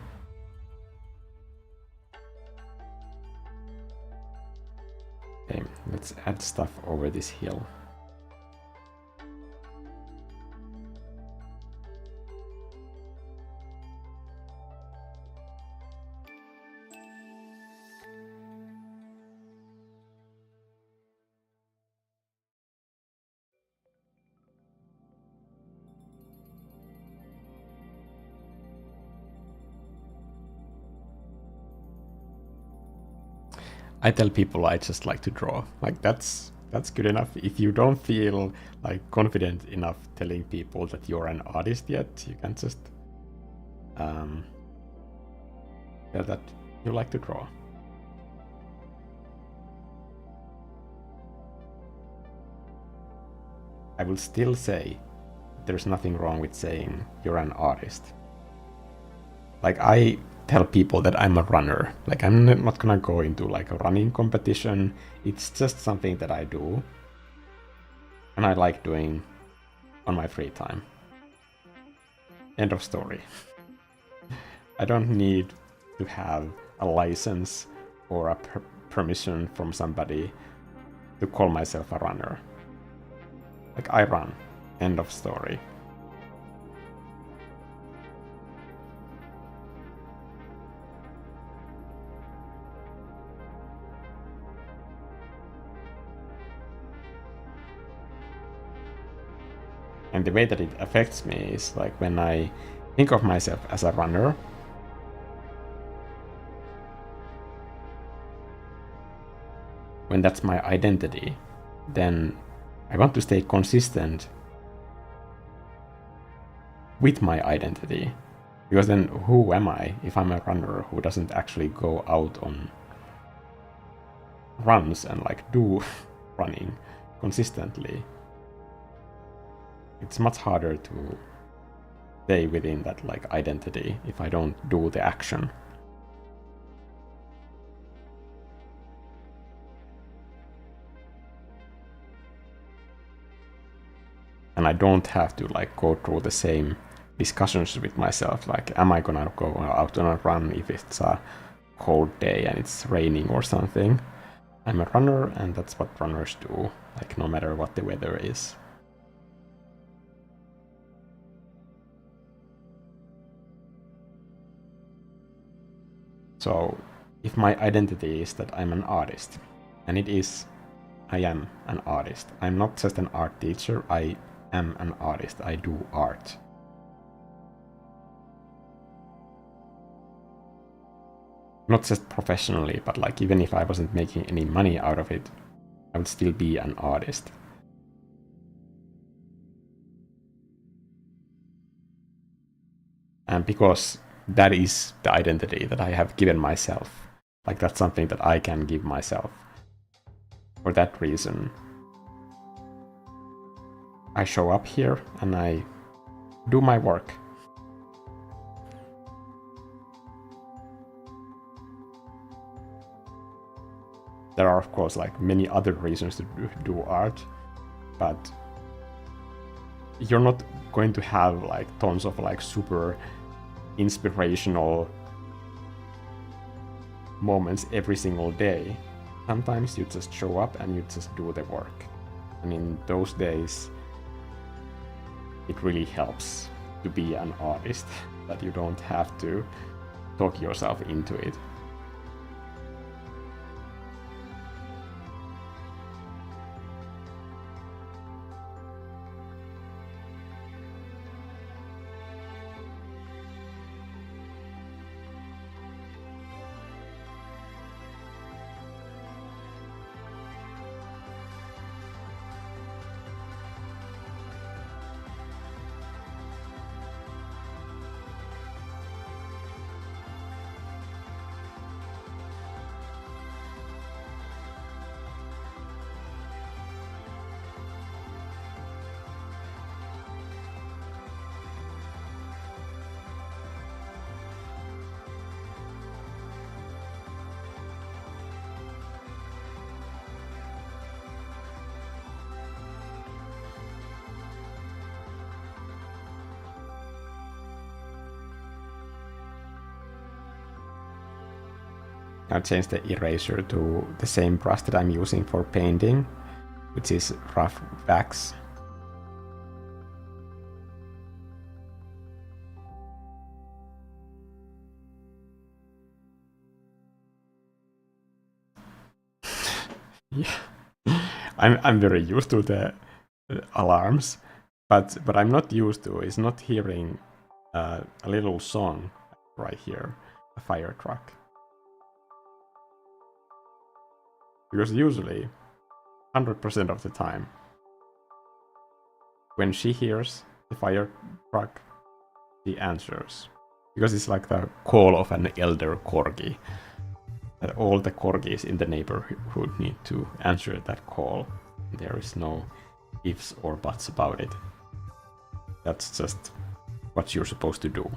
Okay, let's add stuff over this hill. I tell people I just like to draw. Like that's good enough. If you don't feel like confident enough telling people that you're an artist yet, you can just that you like to draw. I will still say there's nothing wrong with saying you're an artist. Like, I tell people that I'm a runner. Like, I'm not gonna go into like a running competition. It's just something that I do and I like doing on my free time. End of story. I don't need to have a license or a permission from somebody to call myself a runner. Like, I run. End of story. And the way that it affects me is like when I think of myself as a runner, when that's my identity, then I want to stay consistent with my identity. Because then who am I if I'm a runner who doesn't actually go out on runs and like do running consistently? It's much harder to stay within that like identity if I don't do the action. And I don't have to like go through the same discussions with myself, like, am I gonna go out on a run if it's a cold day and it's raining or something? I'm a runner, and that's what runners do, like, no matter what the weather is. So, if my identity is that I'm an artist, and it is, I am an artist. I'm not just an art teacher, I am an artist. I do art. Not just professionally, but like even if I wasn't making any money out of it, I would still be an artist. And because that is the identity that I have given myself, like that's something that I can give myself. For that reason, I show up here and I do my work. There are, of course, like many other reasons to do art, but you're not going to have like tons of like super inspirational moments every single day. Sometimes you just show up and you just do the work. And in those days, it really helps to be an artist, that you don't have to talk yourself into it. I'll change the eraser to the same brush that I'm using for painting, which is rough wax. Yeah. I'm very used to the alarms, but what I'm not used to is not hearing a little song right here, a fire truck. Because usually, 100% of the time, when she hears the fire truck, she answers. Because it's like the call of an elder corgi. That all the corgis in the neighborhood need to answer that call. There is no ifs or buts about it. That's just what you're supposed to do.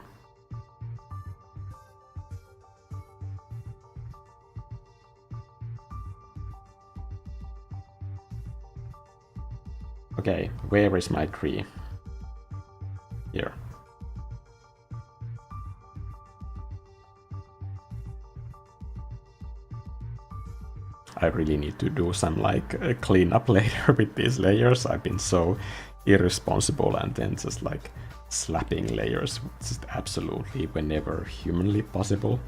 Okay, where is my tree? Here. I really need to do some like cleanup later with these layers. I've been so irresponsible and then just like slapping layers just absolutely whenever humanly possible.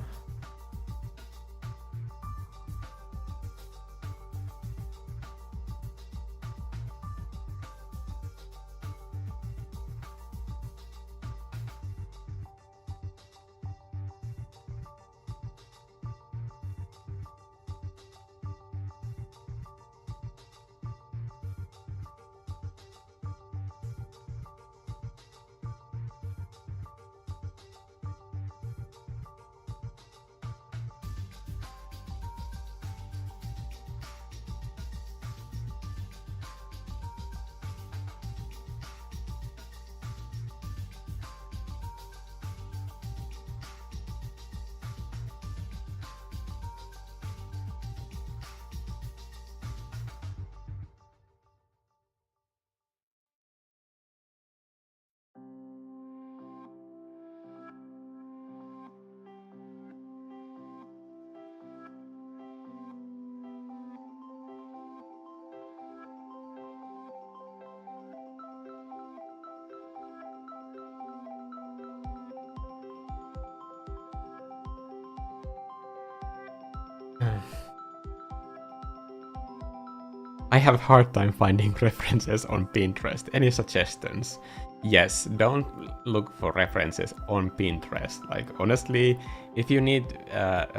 I have a hard time finding references on Pinterest. Any suggestions? Yes, don't look for references on Pinterest. Like, honestly, if you need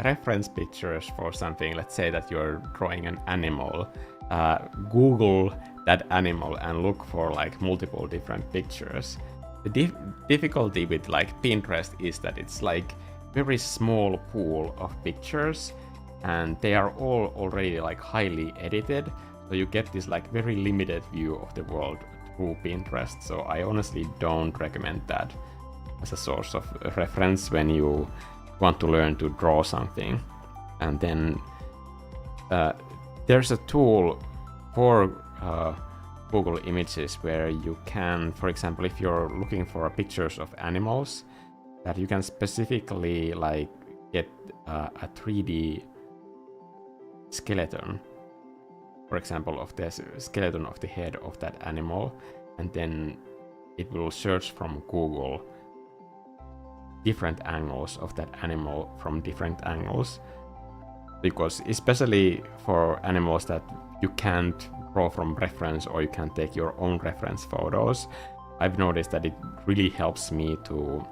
reference pictures for something, let's say that you're drawing an animal, Google that animal and look for like multiple different pictures. The difficulty with like Pinterest is that it's like very small pool of pictures and they are all already like highly edited. So you get this like very limited view of the world through Pinterest. So I honestly don't recommend that as a source of reference when you want to learn to draw something. And then there's a tool for Google Images where you can, for example, if you're looking for pictures of animals, that you can specifically like get a 3D skeleton, for example, of the skeleton of the head of that animal, and then it will search from Google different angles of that animal from different angles. Because especially for animals that you can't draw from reference or you can't take your own reference photos, I've noticed that it really helps me to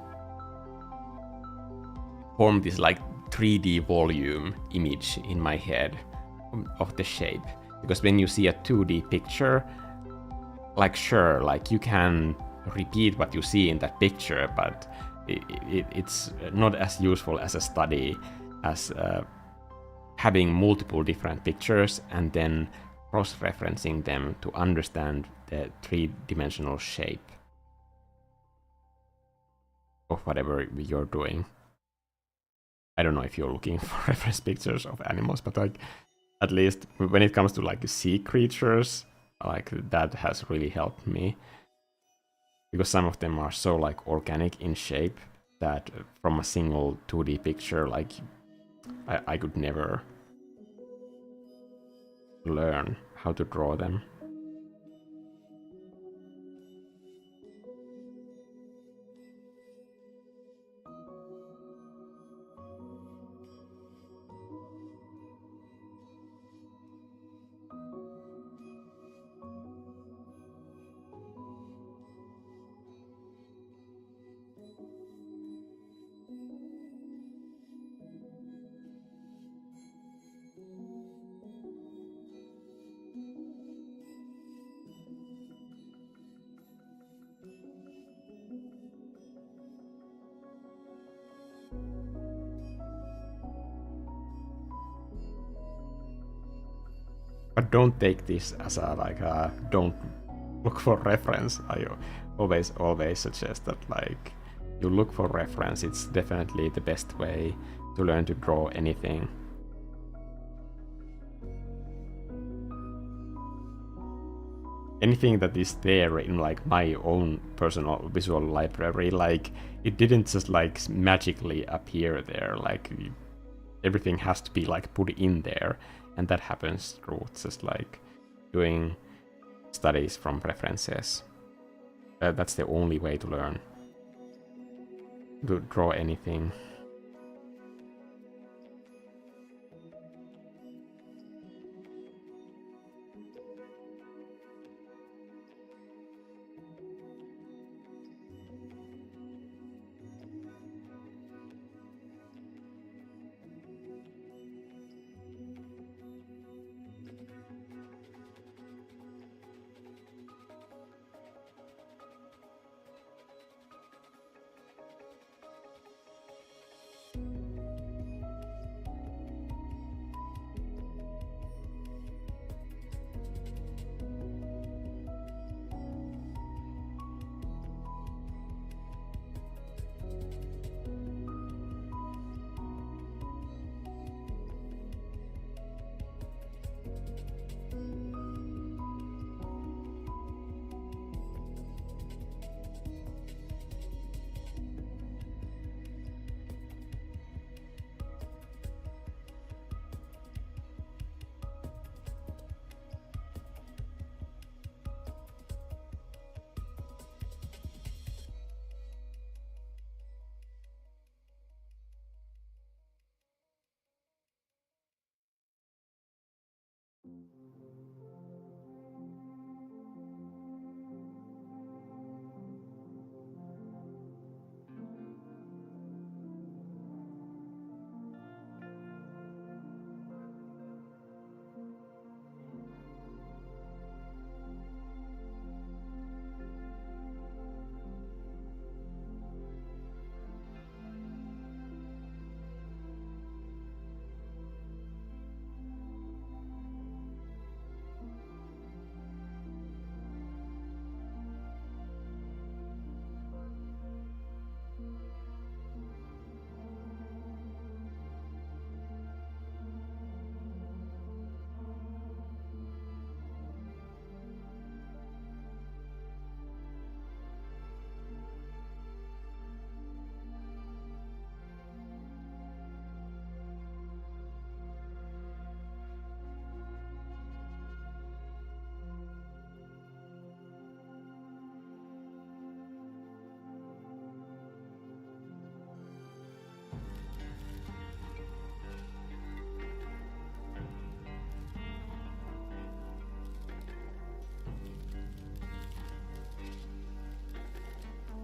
form this like 3D volume image in my head of the shape. Because when you see a 2D picture, like sure, like you can repeat what you see in that picture, but it's not as useful as a study as having multiple different pictures and then cross-referencing them to understand the three-dimensional shape of whatever you're doing. I don't know if you're looking for reference pictures of animals, but like at least when it comes to like sea creatures, like that has really helped me. Because some of them are so like organic in shape that from a single 2D picture, like I could never learn how to draw them. But don't take this as a like a don't look for reference. I always suggest that like you look for reference. It's definitely the best way to learn to draw anything. Anything that is there in like my own personal visual library, like it didn't just like magically appear there. Like everything has to be like put in there, and that happens through just like doing studies from references. That's the only way to learn to draw anything.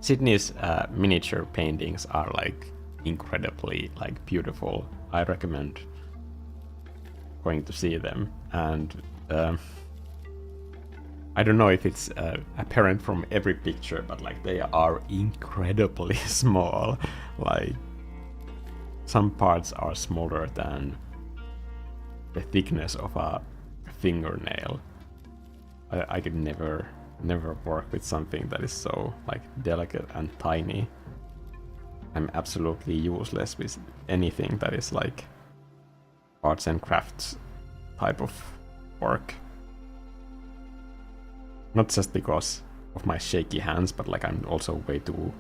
Sydney's miniature paintings are like incredibly like beautiful. I recommend going to see them, and I don't know if it's apparent from every picture, but like they are incredibly small. Like some parts are smaller than the thickness of a fingernail. I could never work with something that is so like delicate and tiny. I'm absolutely useless with anything that is like arts and crafts type of work. Not just because of my shaky hands, but like I'm also way too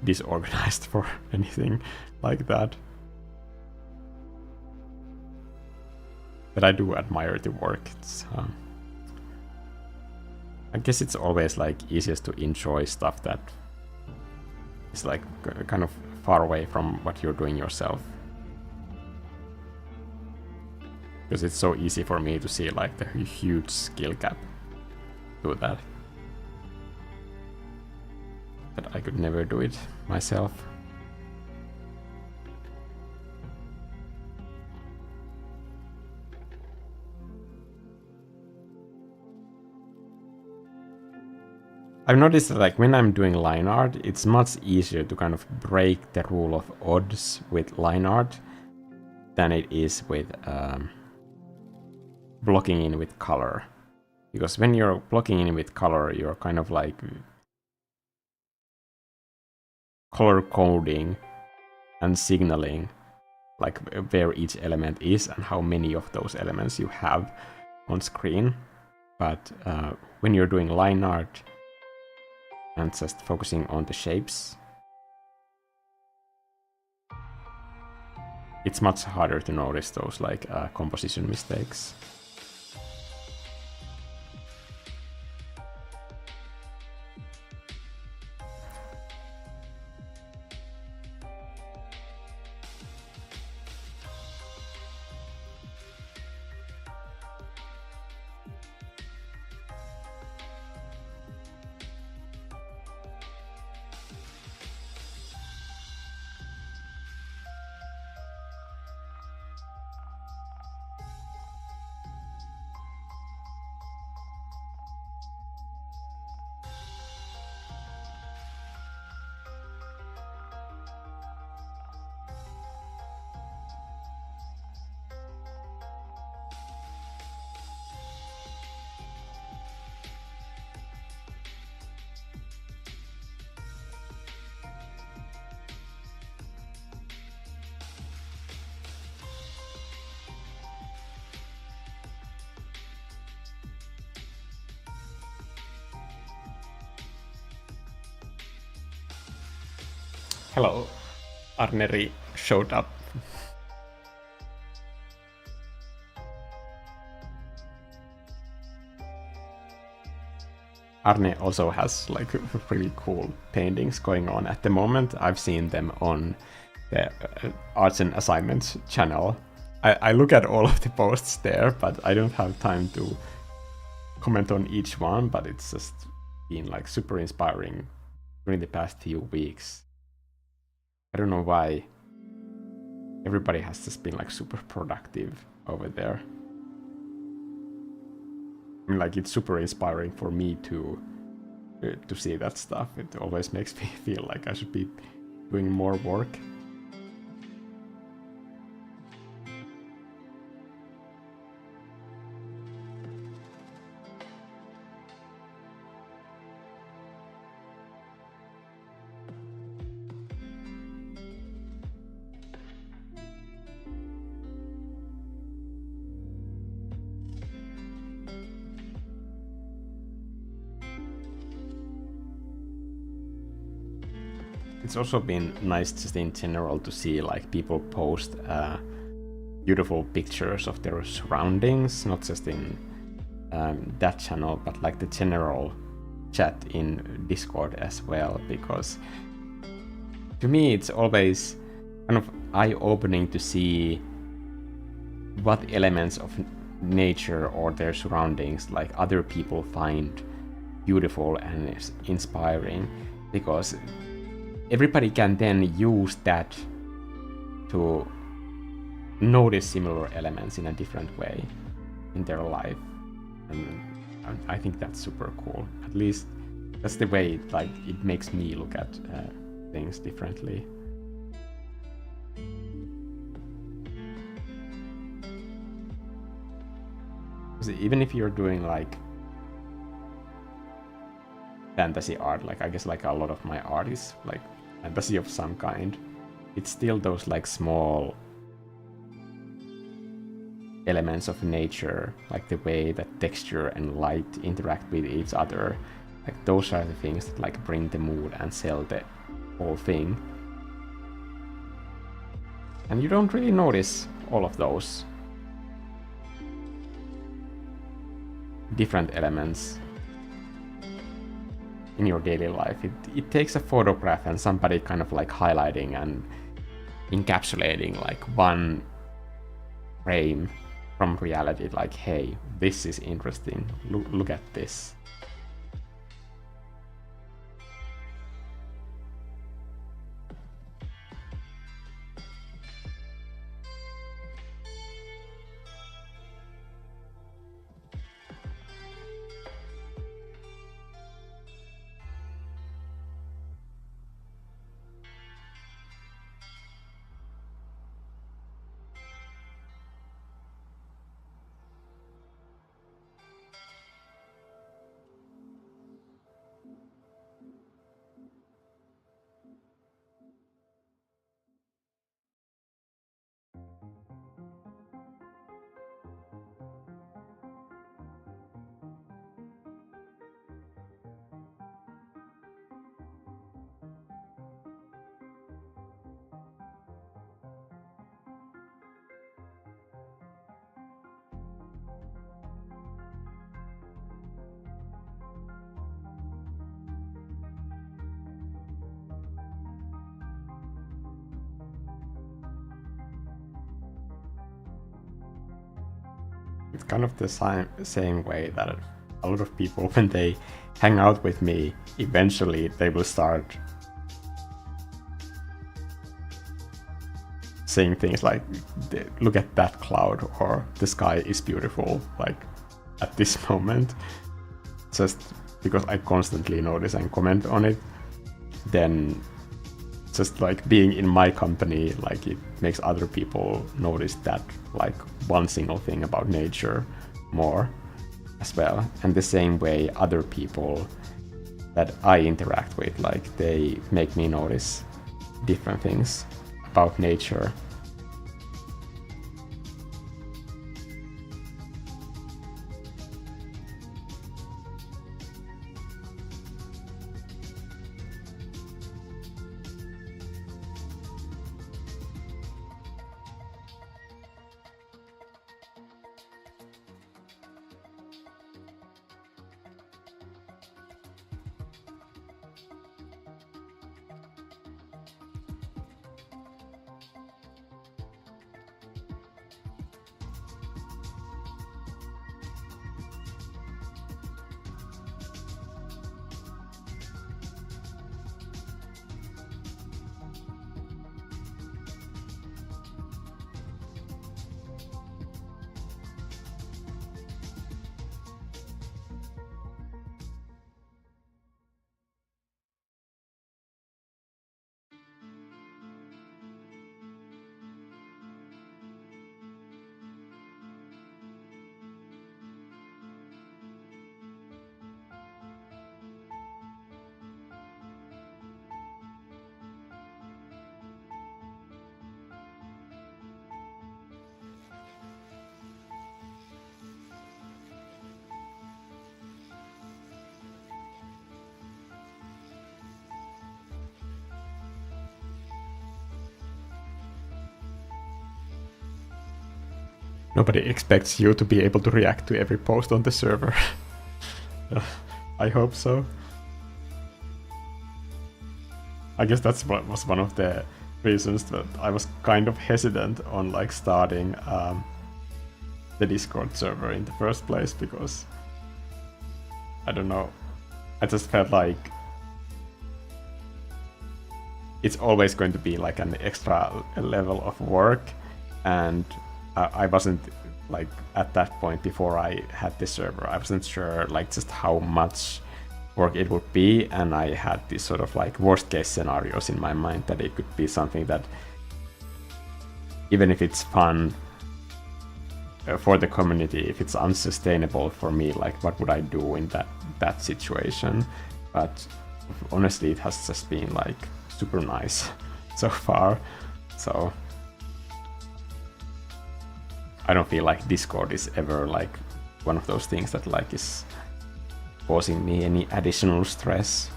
disorganized for anything like that. But I do admire the work. It's I guess it's always like easiest to enjoy stuff that is like kind of far away from what you're doing yourself. Because it's so easy for me to see like the huge skill gap to that. But I could never do it myself. I've noticed that like when I'm doing line art, it's much easier to kind of break the rule of odds with line art than it is with blocking in with color. Because when you're blocking in with color, you're kind of like color coding and signaling like where each element is and how many of those elements you have on screen. But when you're doing line art and just focusing on the shapes, it's much harder to notice those like composition mistakes. Hello, Arneri showed up. Arne also has like really cool paintings going on at the moment. I've seen them on the Arts and Assignments channel. I look at all of the posts there, but I don't have time to comment on each one, but it's just been like super inspiring during the past few weeks. I don't know why everybody has just been like super productive over there. I mean, like it's super inspiring for me to see that stuff. It always makes me feel like I should be doing more work. It's also been nice just in general to see like people post beautiful pictures of their surroundings, not just in that channel, but like the general chat in Discord as well, because to me it's always kind of eye-opening to see what elements of nature or their surroundings like other people find beautiful and inspiring, because everybody can then use that to notice similar elements in a different way in their life, and I think that's super cool. At least that's the way like it makes me look at things differently. Even if you're doing like fantasy art, like I guess like a lot of my art is like fantasy of some kind, it's still those like small elements of nature, like the way that texture and light interact with each other, like those are the things that like bring the mood and sell the whole thing. And you don't really notice all of those different elements in your daily life. It takes a photograph and somebody kind of like highlighting and encapsulating like one frame from reality, like, hey, this is interesting, look at this. it's kind of the same way that a lot of people, when they hang out with me, eventually they will start saying things like, look at that cloud, or the sky is beautiful, like at this moment. Just because I constantly notice and comment on it, then just like being in my company, like it makes other people notice that like one single thing about nature more as well. And the same way other people that I interact with, like they make me notice different things about nature. Nobody expects you to be able to react to every post on the server. I hope so. I guess that's what was one of the reasons that I was kind of hesitant on like starting the Discord server in the first place, because I don't know, I just felt like it's always going to be like an extra level of work, and I wasn't like at that point before I had this server, I wasn't sure like just how much work it would be, and I had these sort of like worst case scenarios in my mind that it could be something that even if it's fun for the community, if it's unsustainable for me, like what would I do in that situation? But honestly, it has just been like super nice so far. So I don't feel like Discord is ever like one of those things that like is causing me any additional stress.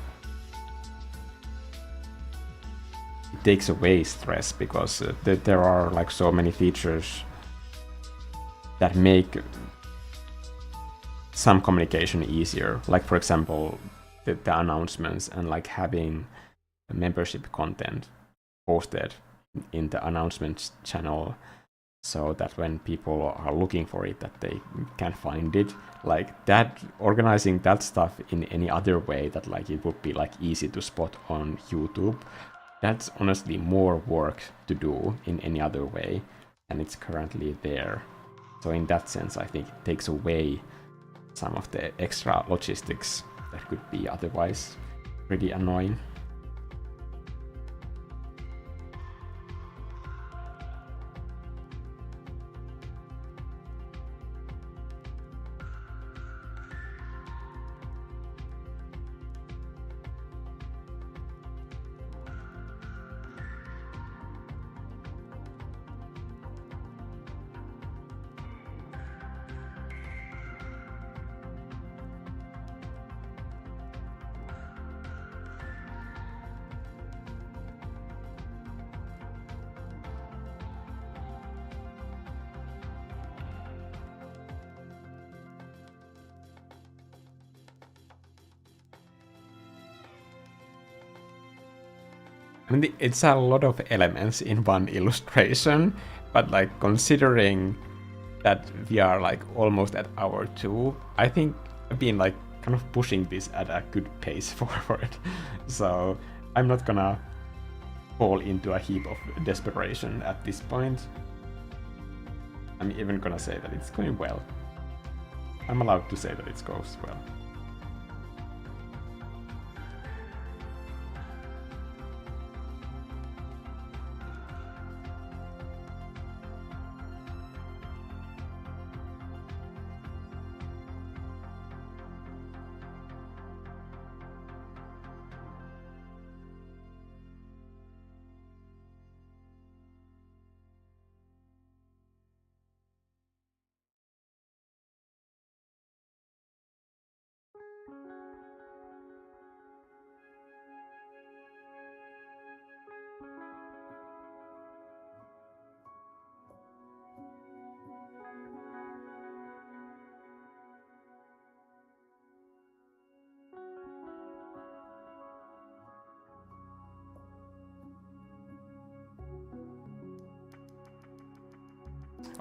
It takes away stress because there are like so many features that make some communication easier. Like for example, the announcements and like having membership content posted in the announcements channel, so that when people are looking for it, that they can find it. Like that, organizing that stuff in any other way that like it would be like easy to spot on YouTube, that's honestly more work to do in any other way, and it's currently there. So in that sense, I think it takes away some of the extra logistics that could be otherwise pretty annoying. I mean, it's a lot of elements in one illustration, but like considering that we are like almost at hour 2. I think I've been like kind of pushing this at a good pace forward. So I'm not gonna fall into a heap of desperation at this point. I'm even gonna say that it's going well. I'm allowed to say that it goes well.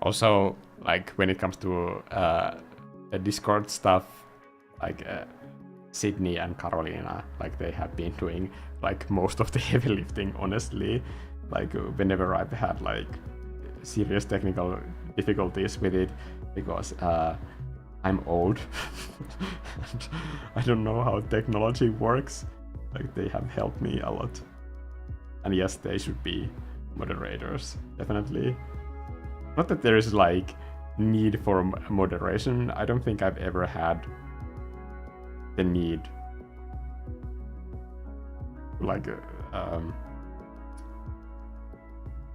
Also, like when it comes to the Discord stuff, like Sydney and Carolina, like they have been doing like most of the heavy lifting, honestly. Like whenever I've had like serious technical difficulties with it, because I'm old and I don't know how technology works. Like they have helped me a lot. And yes, they should be moderators, definitely. Not that there is like need for moderation. I don't think I've ever had the need to like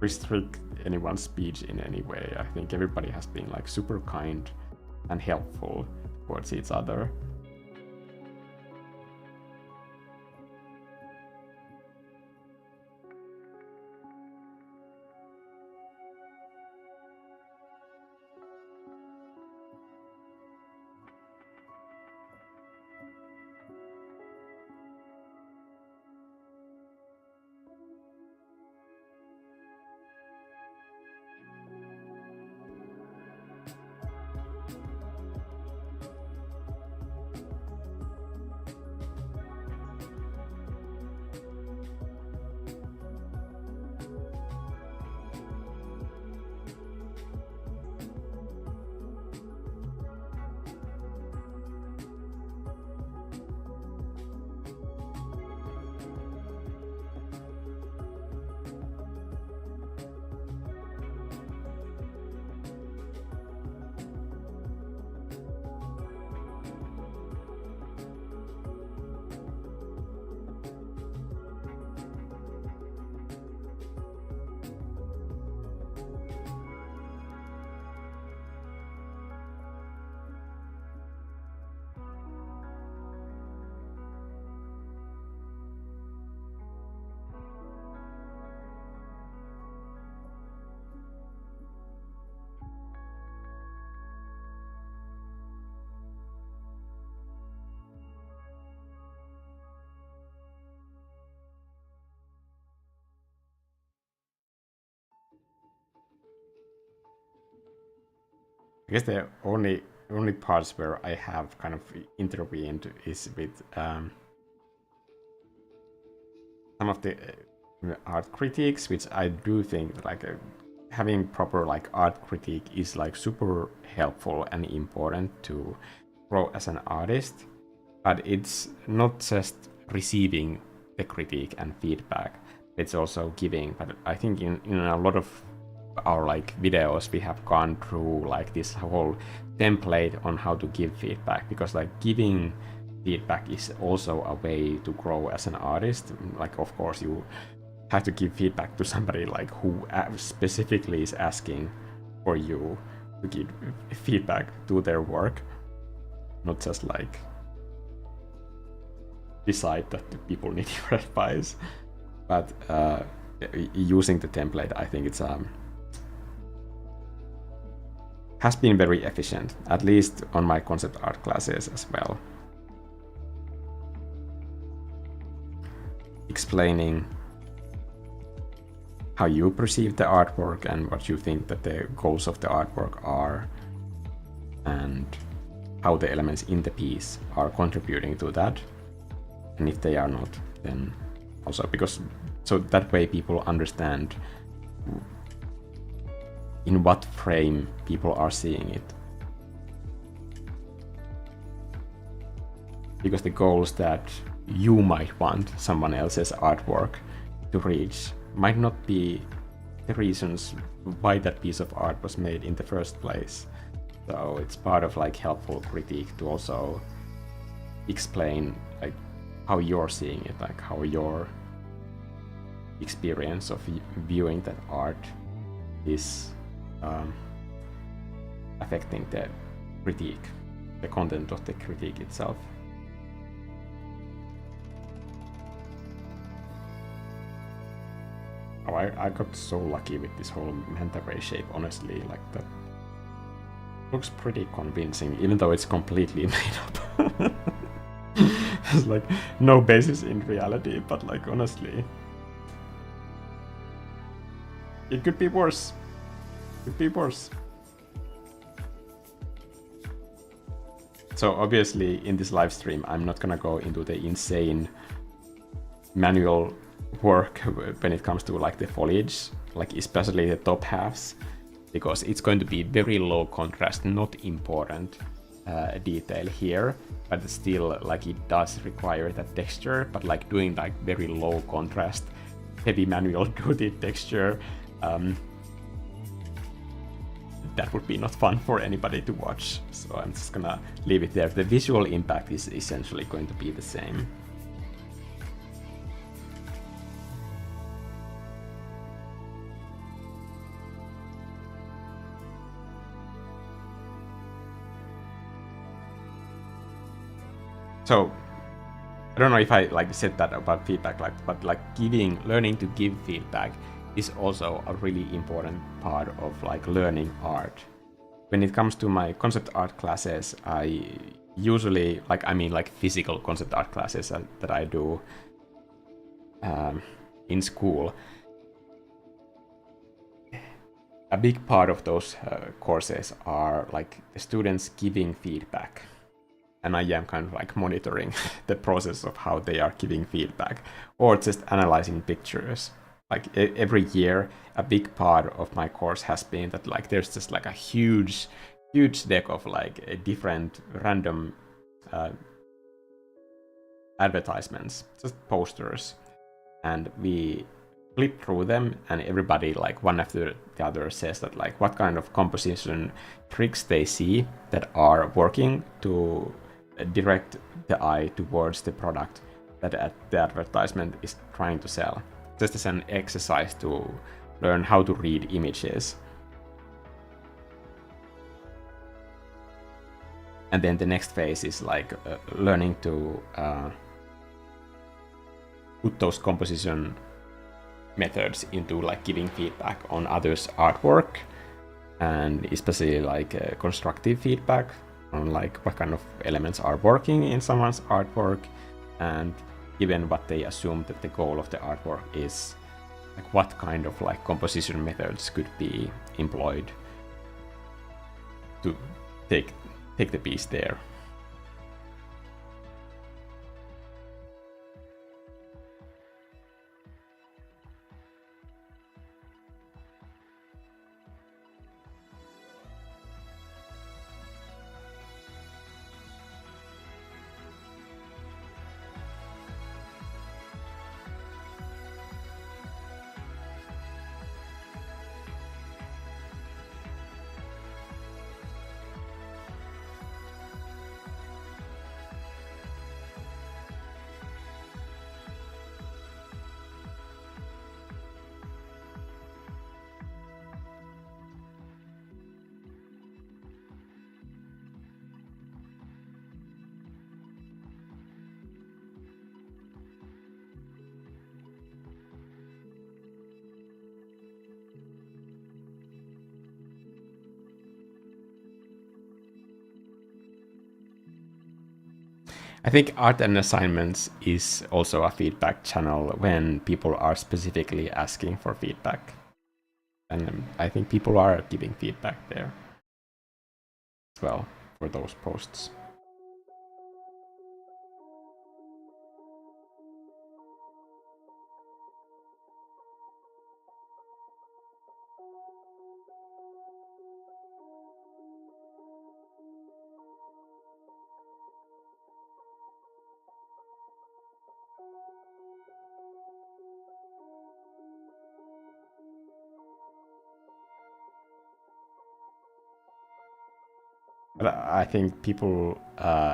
restrict anyone's speech in any way. I think everybody has been like super kind and helpful towards each other. I guess the only parts where I have kind of intervened is with some of the art critiques, which I do think like having proper like art critique is like super helpful and important to grow as an artist. But it's not just receiving the critique and feedback; it's also giving. But I think in a lot of our like videos we have gone through like this whole template on how to give feedback, because like giving feedback is also a way to grow as an artist. Like of course you have to give feedback to somebody like who specifically is asking for you to give feedback to their work, not just like decide that the people need your advice. But using the template, I think it's has been very efficient, at least on my concept art classes as well. Explaining how you perceive the artwork and what you think that the goals of the artwork are, and how the elements in the piece are contributing to that. And if they are not, then also because so that way people understand in what frame people are seeing it. Because the goals that you might want someone else's artwork to reach might not be the reasons why that piece of art was made in the first place. So it's part of like helpful critique to also explain like how you're seeing it, like how your experience of viewing that art is affecting the critique, the content of the critique itself. Oh, I got so lucky with this whole manta ray shape, honestly, like that looks pretty convincing, even though it's completely made up. There's like no basis in reality, but like honestly, it could be worse. It could be worse. So obviously in this live stream, I'm not gonna go into the insane manual work when it comes to like the foliage, like especially the top halves, because it's going to be very low contrast, not important detail here, but still like it does require that texture. But like doing like very low contrast, heavy manual duty texture, that would be not fun for anybody to watch. So I'm just gonna leave it there. The visual impact is essentially going to be the same. So I don't know if I like said that about feedback, like, but like learning to give feedback is also a really important part of like learning art. When it comes to my concept art classes, I usually like physical concept art classes that I do in school. A big part of those courses are like the students giving feedback. And I am kind of like monitoring the process of how they are giving feedback, or just analyzing pictures. Like every year, a big part of my course has been that like there's just like a huge deck of like different random advertisements, just posters, and we flip through them, and everybody like one after the other says that like what kind of composition tricks they see that are working to direct the eye towards the product that the advertisement is trying to sell. Just as an exercise to learn how to read images. And then the next phase is like learning to put those composition methods into like giving feedback on others' artwork, and especially like constructive feedback on like what kind of elements are working in someone's artwork, and given what they assume that the goal of the artwork is, like what kind of like composition methods could be employed to take the piece there. I think art and assignments is also a feedback channel when people are specifically asking for feedback. And I think people are giving feedback there as well for those posts. But I think people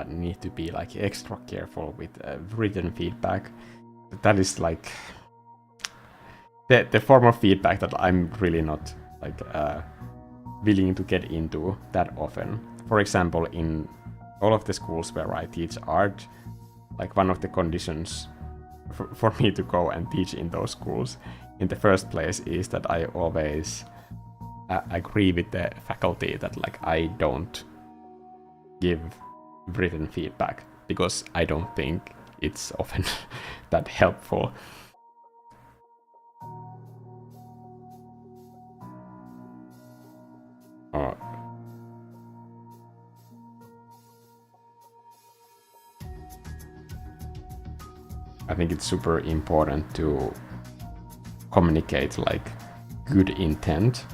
need to be like extra careful with written feedback. That is like the form of feedback that I'm really not like willing to get into that often. For example, in all of the schools where I teach art, like one of the conditions for me to go and teach in those schools in the first place is that I always agree with the faculty that like I don't give written feedback because I don't think it's often that helpful. I think it's super important to communicate like good intent.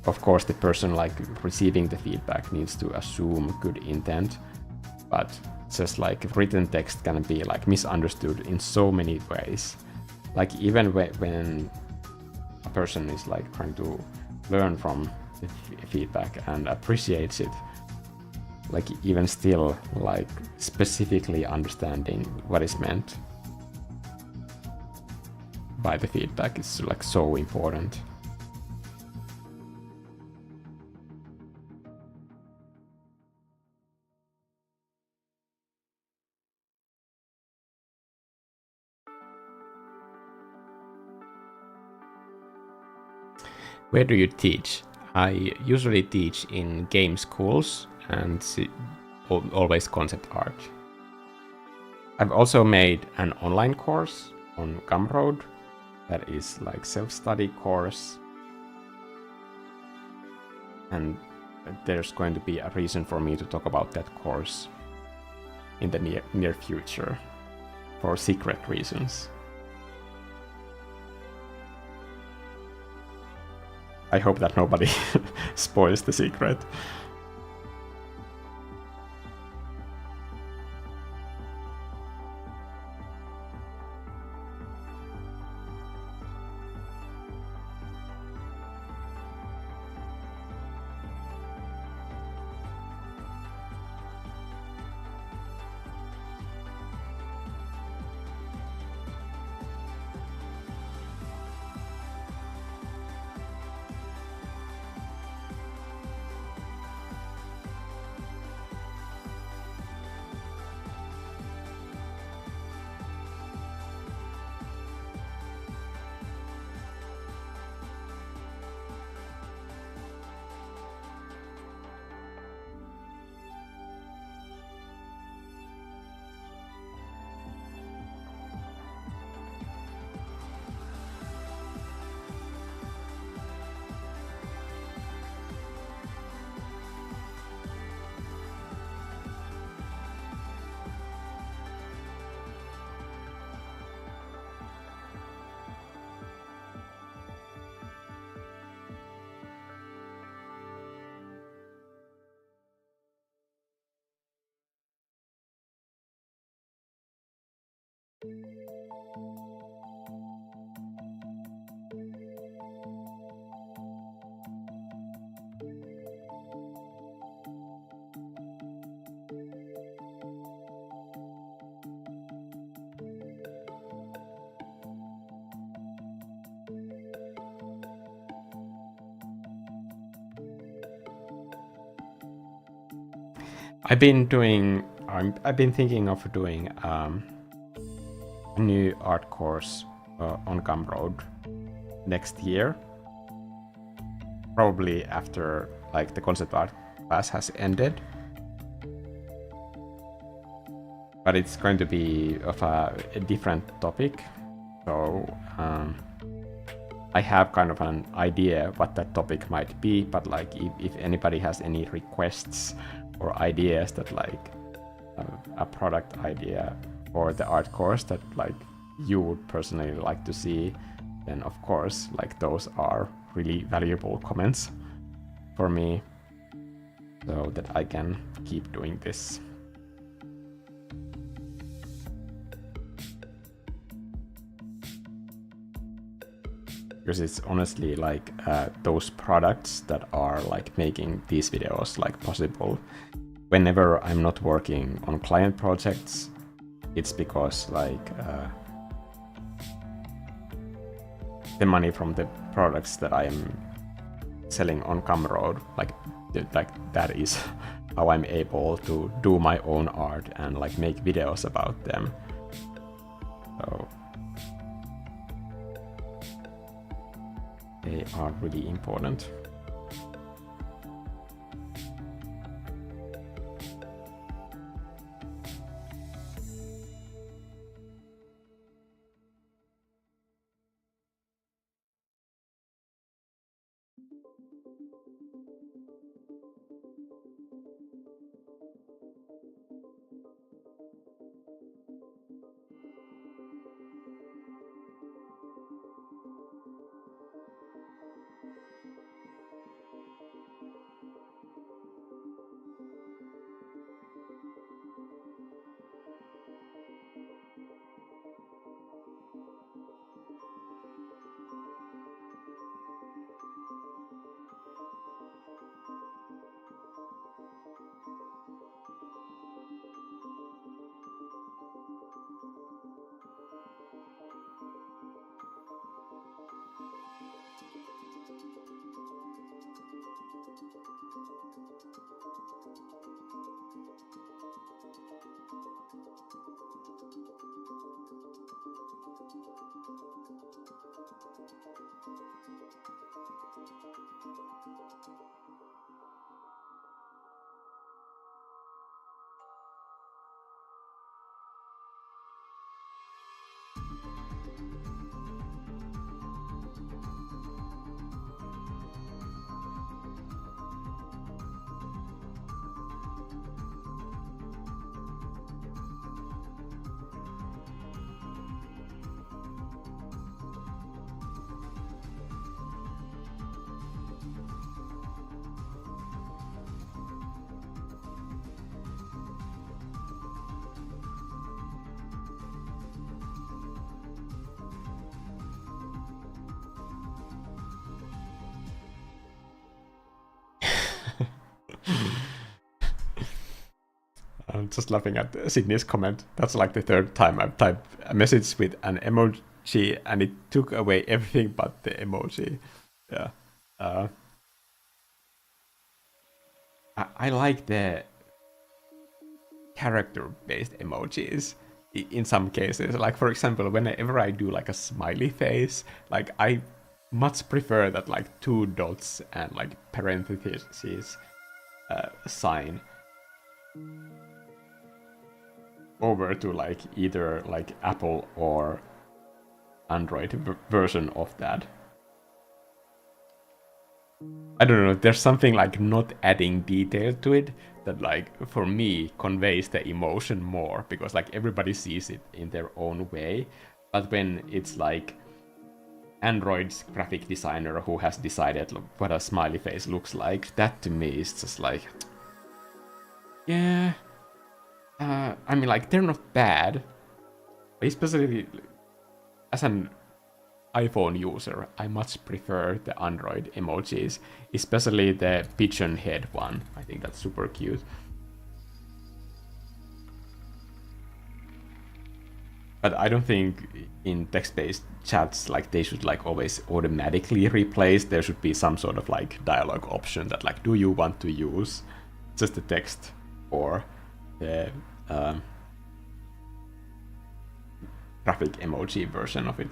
Of course, the person like receiving the feedback needs to assume good intent, but just like written text can be like misunderstood in so many ways. Like even when a person is like trying to learn from the feedback and appreciates it, like even still like specifically understanding what is meant by the feedback is like so important. Where do you teach? I usually teach in game schools and always concept art. I've also made an online course on Gumroad that is like self-study course, and there's going to be a reason for me to talk about that course in the near future for secret reasons. I hope that nobody spoils the secret. I've been thinking of doing a new art course on Gumroad next year, probably after like the concept art class has ended. but it's going to be of a different topic. So I have kind of an idea what that topic might be, but like if anybody has any requests or ideas that like a product idea or the art course that like you would personally like to see, then of course like those are really valuable comments for me so that I can keep doing this. Because it's honestly like those products that are like making these videos like possible. Whenever I'm not working on client projects, it's because like the money from the products that I'm selling on Gumroad, like that is how I'm able to do my own art and like make videos about them. So they are really important. I'm just laughing at Sydney's comment. That's like the third time I've typed a message with an emoji and it took away everything but the emoji. Yeah. I like the character-based emojis in some cases. Like for example, whenever I do like a smiley face, like I much prefer that like 2 dots and like parentheses sign over to like either like Apple or Android version of that. I don't know, there's something like not adding detail to it that like for me conveys the emotion more, because like everybody sees it in their own way. But when it's like Android's graphic designer who has decided what a smiley face looks like, that to me is just like, yeah, I mean like they're not bad, especially as an iPhone user, I much prefer the Android emojis, especially the pigeon head one. I think that's super cute. But I don't think in text-based chats like they should like always automatically replace. There should be some sort of like dialogue option that like, do you want to use just the text or the graphic emoji version of it?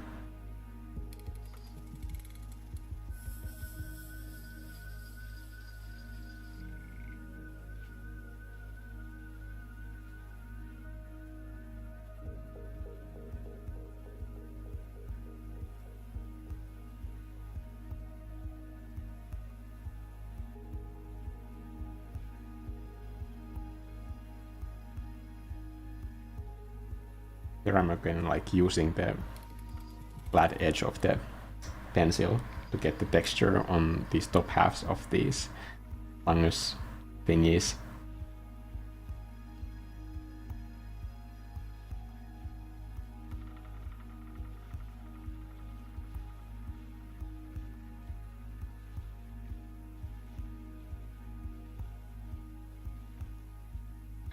here I'm again like using the flat edge of the pencil to get the texture on these top halves of these fungus thingies.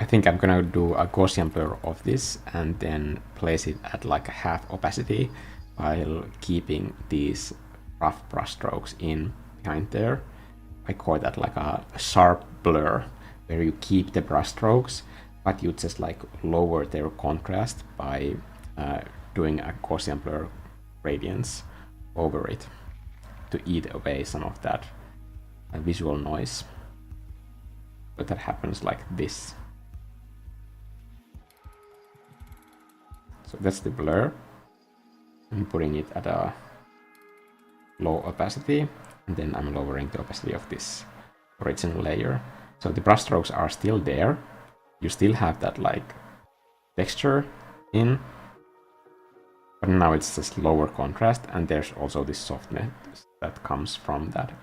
I think I'm gonna do a Gaussian blur of this and then place it at like a half opacity while keeping these rough brush strokes in behind there. I call that like a sharp blur, where you keep the brush strokes, but you just like lower their contrast by doing a Gaussian blur gradients over it to eat away some of that visual noise. But that happens like this. So that's the blur. I'm putting it at a low opacity, and then I'm lowering the opacity of this original layer. So the brush strokes are still there. You still have that like texture in, but now it's just lower contrast, and there's also this softness that comes from that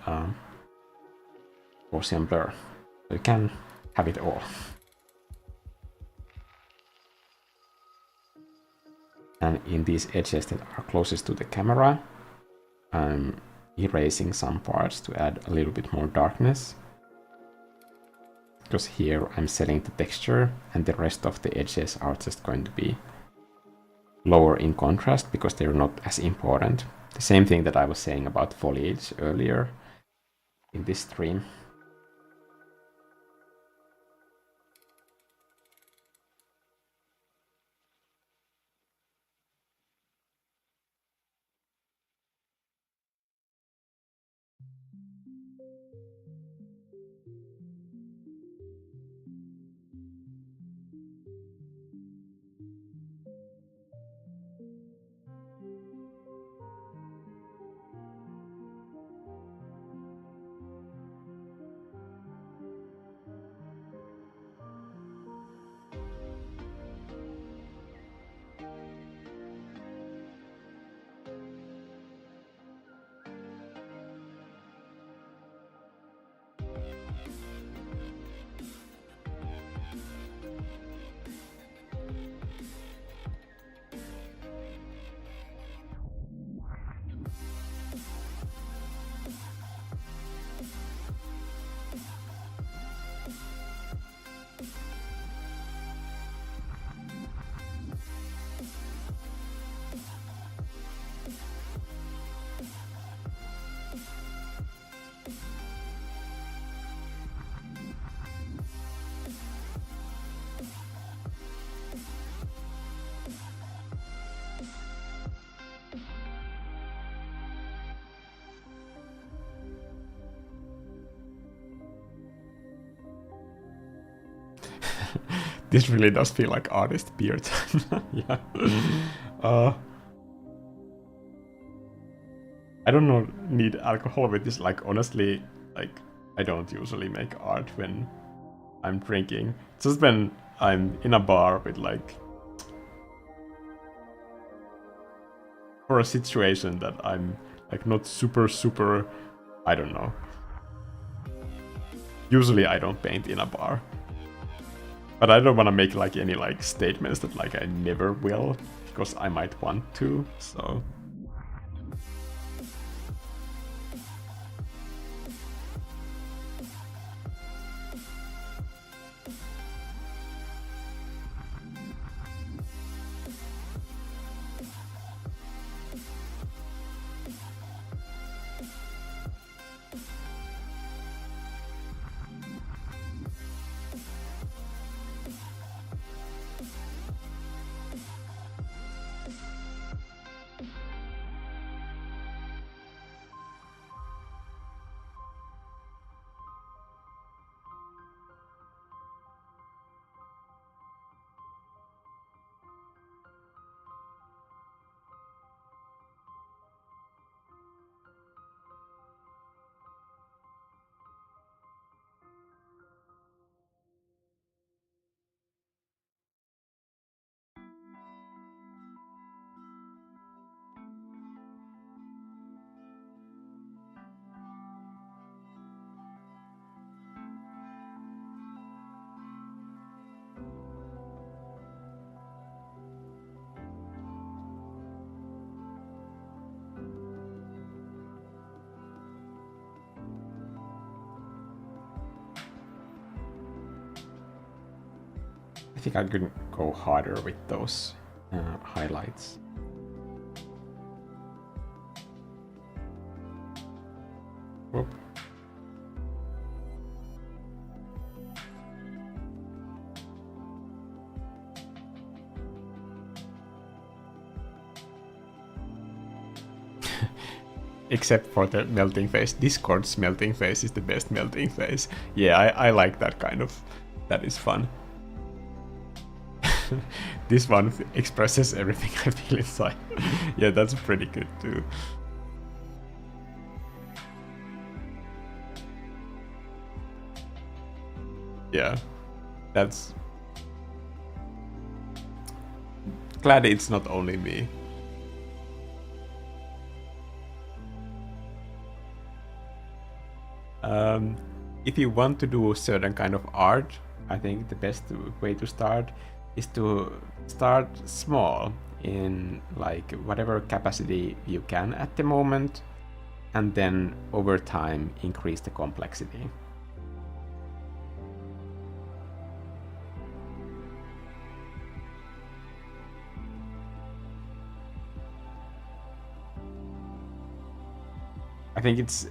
Gaussian blur. So you can have it all. And in these edges that are closest to the camera, I'm erasing some parts to add a little bit more darkness. Because here I'm setting the texture and the rest of the edges are just going to be lower in contrast because they're not as important. The same thing that I was saying about foliage earlier in this stream. This really does feel like artist beard. Yeah. I don't know, need alcohol with this. Like, honestly, like, I don't usually make art when I'm drinking. Just when I'm in a bar with, like, for a situation that I'm, like, not super, I don't know. Usually I don't paint in a bar. But I don't want to make like any like statements that like I never will, because I might want to, so. think I could go harder with those highlights. Whoop. Except for the melting face. Discord's melting face is the best melting face. Yeah, I like that kind of... That is fun. This one expresses everything I feel inside. Yeah, that's pretty good too. Yeah, that's... Glad it's not only me. If you want to do a certain kind of art, I think the best way to start is to start small in like whatever capacity you can at the moment, and then over time increase the complexity. I think it's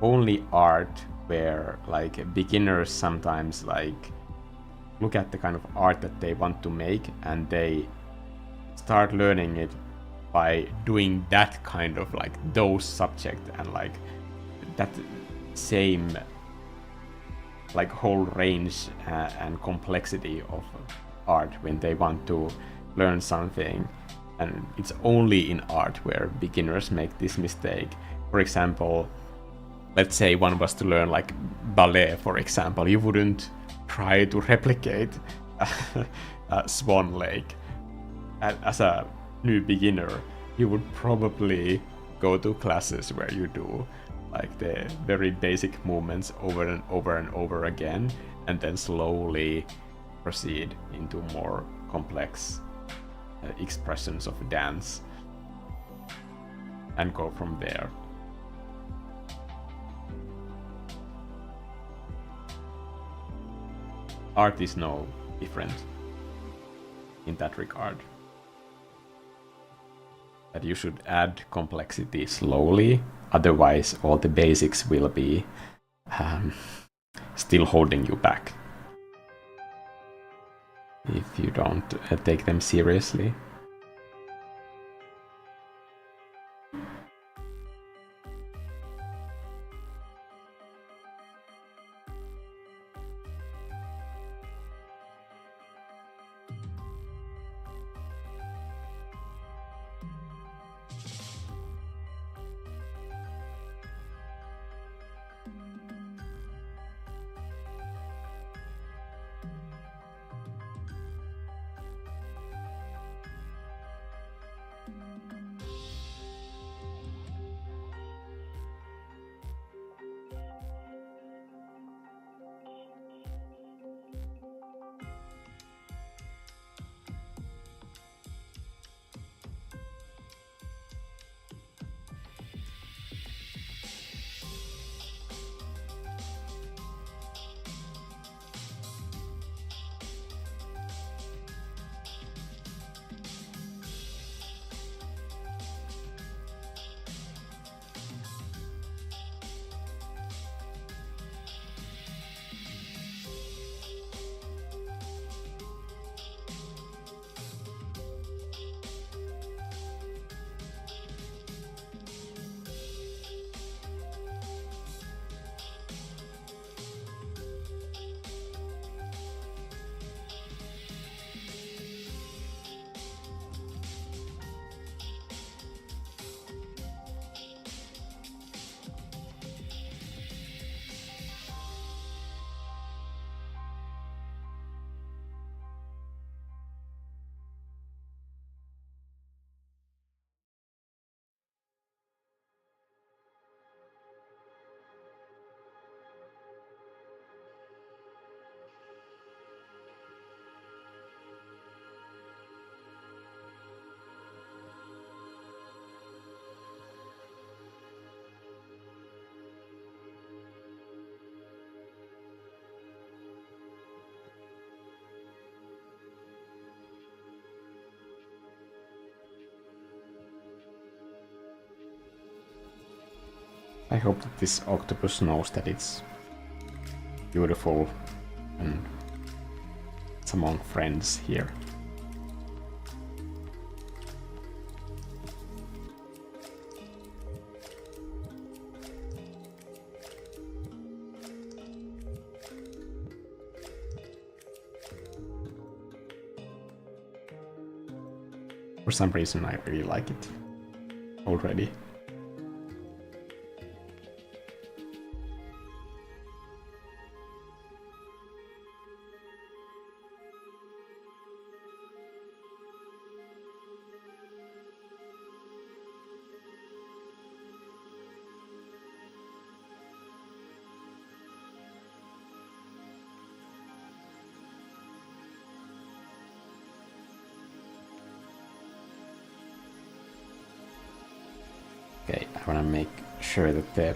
only art where like beginners sometimes like look at the kind of art that they want to make and they start learning it by doing that kind of like those subject and like that same like whole range and complexity of art when they want to learn something. And it's only in art where beginners make this mistake. For example, let's say one was to learn like ballet, for example, you wouldn't try to replicate Swan Lake. As a new beginner, you would probably go to classes where you do like the very basic movements over and over and over again, and then slowly proceed into more complex expressions of dance and go from there. Art is no different in that regard. That you should add complexity slowly, otherwise all the basics will be still holding you back if you don't take them seriously. I hope that this octopus knows that it's beautiful and it's among friends here. For some reason I really like it already. Okay, I want to make sure that the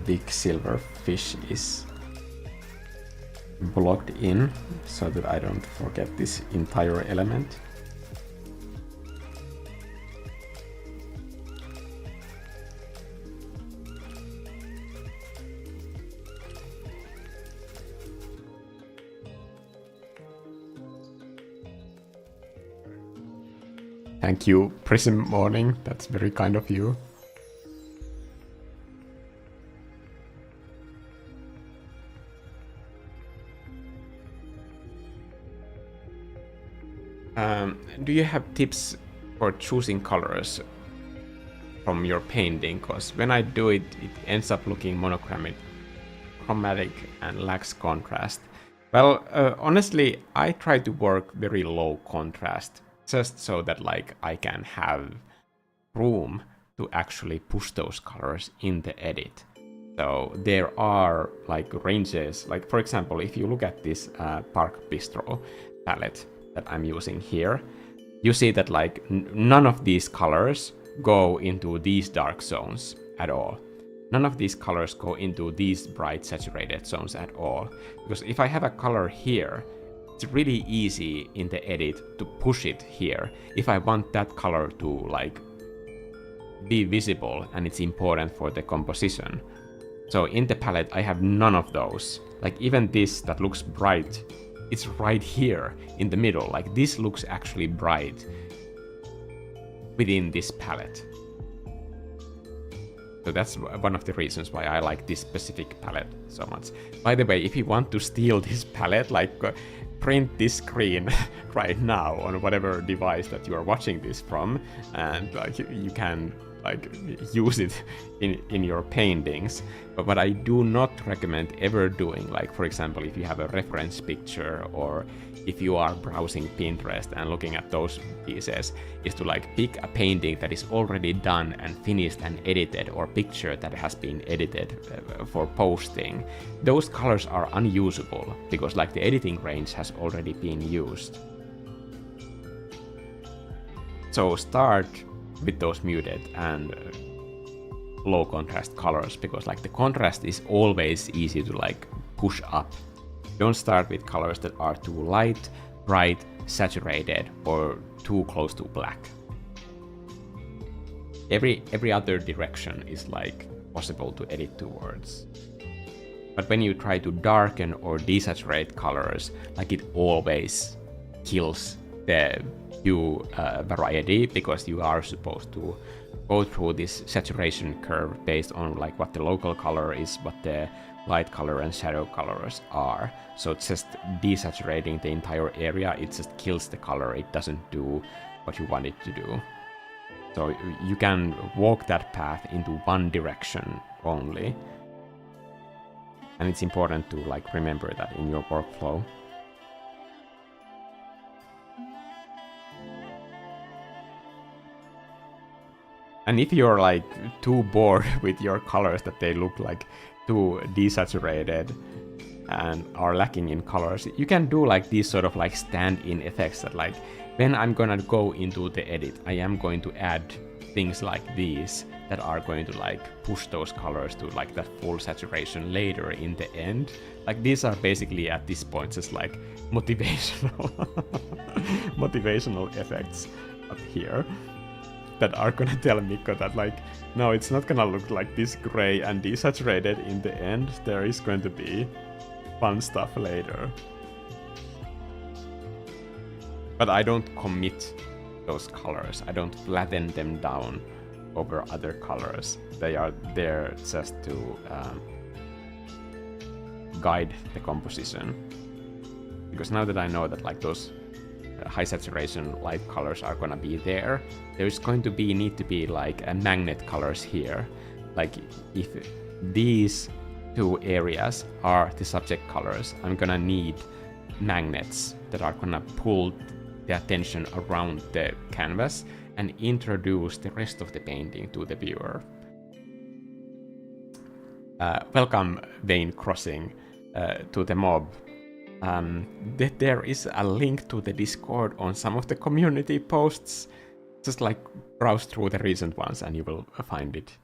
big silver fish is blocked in so that I don't forget this entire element. Thank you, Prism Morning. That's very kind of you. Do you have tips for choosing colors from your painting? Because when I do it, it ends up looking monochromatic and lacks contrast. Well, honestly, I try to work very low contrast, just so that like I can have room to actually push those colors in the edit. So there are like ranges, like for example, if you look at this Park Bistro palette that I'm using here, you see that like none of these colors go into these dark zones at all. None of these colors go into these bright saturated zones at all. Because if I have a color here, it's really easy in the edit to push it here if I want that color to like be visible and it's important for the composition. So in the palette I have none of those. Like even this that looks bright, it's right here in the middle. Like this looks actually bright within this palette. So that's one of the reasons why I like this specific palette so much. By the way, if you want to steal this palette, like print this screen right now on whatever device that you are watching this from, and like you can like use it in your paintings. But what I do not recommend ever doing, like for example, if you have a reference picture or if you are browsing Pinterest and looking at those pieces, is to like pick a painting that is already done and finished and edited, or picture that has been edited for posting. Those colors are unusable because like the editing range has already been used. So start with those muted and low contrast colors, because like the contrast is always easy to like push up. Don't start with colors that are too light, bright, saturated, or too close to black. Every other direction is like possible to edit towards. But when you try to darken or desaturate colors, like it always kills the hue variety, because you are supposed to go through this saturation curve based on like what the local color is, what the light color and shadow colors are. So just desaturating the entire area, it just kills the color. It doesn't do what you want it to do. So you can walk that path into one direction only. And it's important to like remember that in your workflow. And if you're like too bored with your colors that they look like too desaturated and are lacking in colors, you can do like these sort of like stand-in effects that like when I'm gonna go into the edit, I am going to add things like these that are going to like push those colors to like that full saturation later in the end. Like these are basically at this point just like motivational motivational effects up here. that are gonna tell Mikko that like, no, it's not gonna look like this gray and desaturated in the end. There is going to be fun stuff later. But I don't commit those colors. I don't flatten them down over other colors. They are there just to guide the composition. Because now that I know that like those high saturation light colors are gonna be there, there's going to need to be like magnet colors here. Like if these two areas are the subject colors, I'm gonna need magnets that are gonna pull the attention around the canvas and introduce the rest of the painting to the viewer. Welcome, Vein Crossing, to the mob. There is a link to the Discord on some of the community posts. Just like browse through the recent ones and you will find it.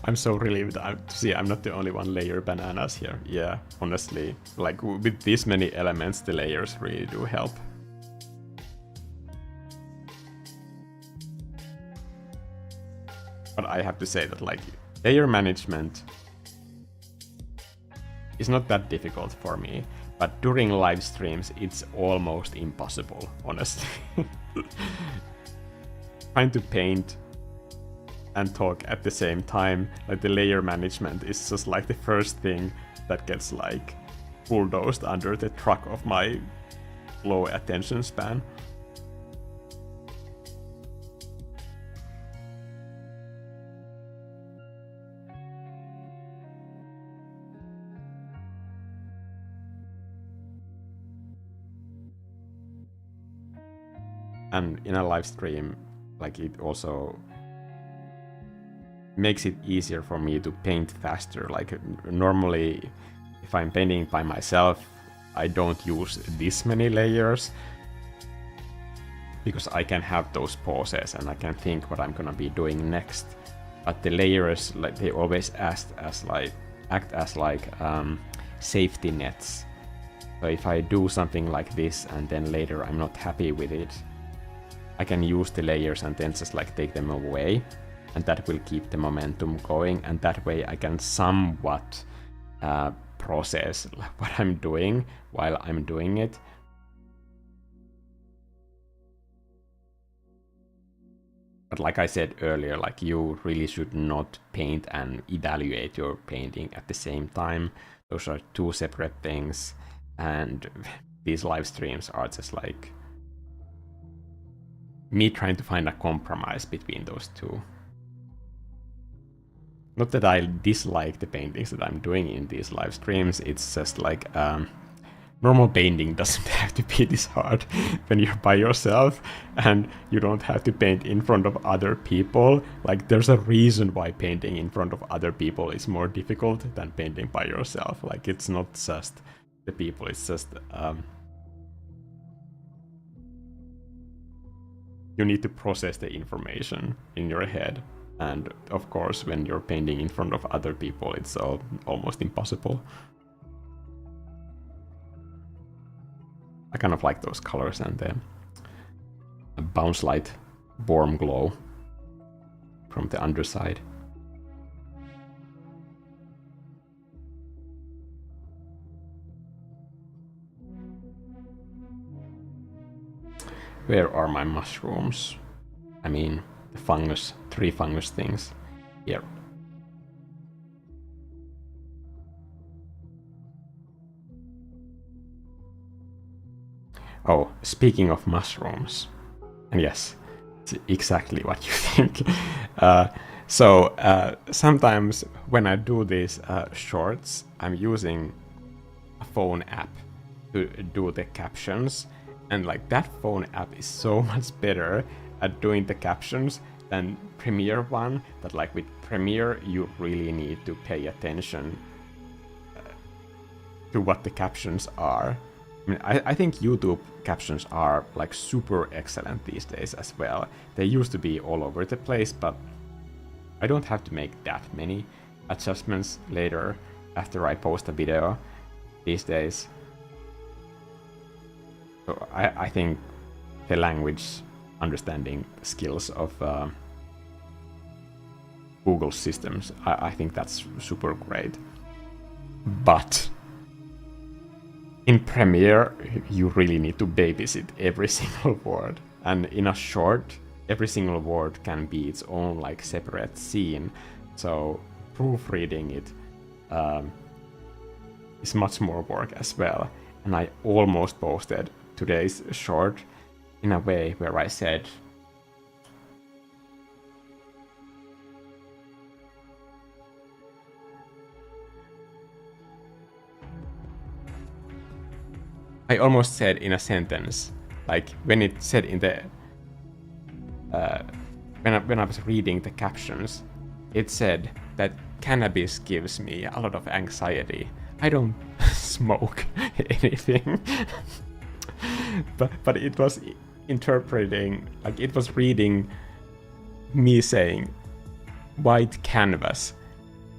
I'm so relieved to see I'm not the only one layer bananas here. Yeah, honestly, like with this many elements, the layers really do help. But I have to say that like layer management is not that difficult for me, but during live streams it's almost impossible, honestly. Trying to paint and talk at the same time, like the layer management is just like the first thing that gets like bulldozed under the truck of my low attention span. And in a live stream, like it also makes it easier for me to paint faster. Like normally, if I'm painting by myself, I don't use this many layers because I can have those pauses and I can think what I'm gonna be doing next. But the layers, like they always act as like safety nets. So if I do something like this and then later I'm not happy with it, I can use the layers and then just like take them away. And that will keep the momentum going, and that way I can somewhat process what I'm doing while I'm doing it. But like I said earlier, like you really should not paint and evaluate your painting at the same time. Those are two separate things, and these live streams are just like me trying to find a compromise between those two. Not that I dislike the paintings that I'm doing in these live streams, it's just like normal painting doesn't have to be this hard when you're by yourself and you don't have to paint in front of other people. Like there's a reason why painting in front of other people is more difficult than painting by yourself. Like it's not just the people, it's just you need to process the information in your head. And of course, when you're painting in front of other people, it's almost impossible. I kind of like those colors and the bounce light warm glow from the underside. Where are my mushrooms? I mean, the fungus, 3 fungus things here. Oh, speaking of mushrooms, and yes, it's exactly what you think. Sometimes when I do these shorts, I'm using a phone app to do the captions, and like that phone app is so much better at doing the captions than Premiere one. But like with Premiere, you really need to pay attention to what the captions are. I mean, I think YouTube captions are like super excellent these days as well. They used to be all over the place, but I don't have to make that many adjustments later after I post a video these days. So I think the language understanding skills of Google systems, I think that's super great. But in Premiere, you really need to babysit every single word. And in a short, every single word can be its own like separate scene. So proofreading it is much more work as well. And I almost posted today's short in a way where I said, I almost said in a sentence, like when it said in the when I was reading the captions, it said that cannabis gives me a lot of anxiety. I don't smoke anything, but it was interpreting, like it was reading me saying white canvas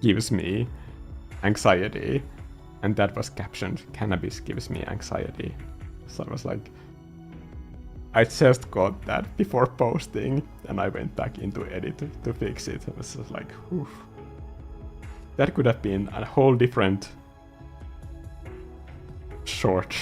gives me anxiety, and that was captioned cannabis gives me anxiety. So I was like, I just got that before posting, and I went back into edit to fix it. I was just like, oof. That could have been a whole different short.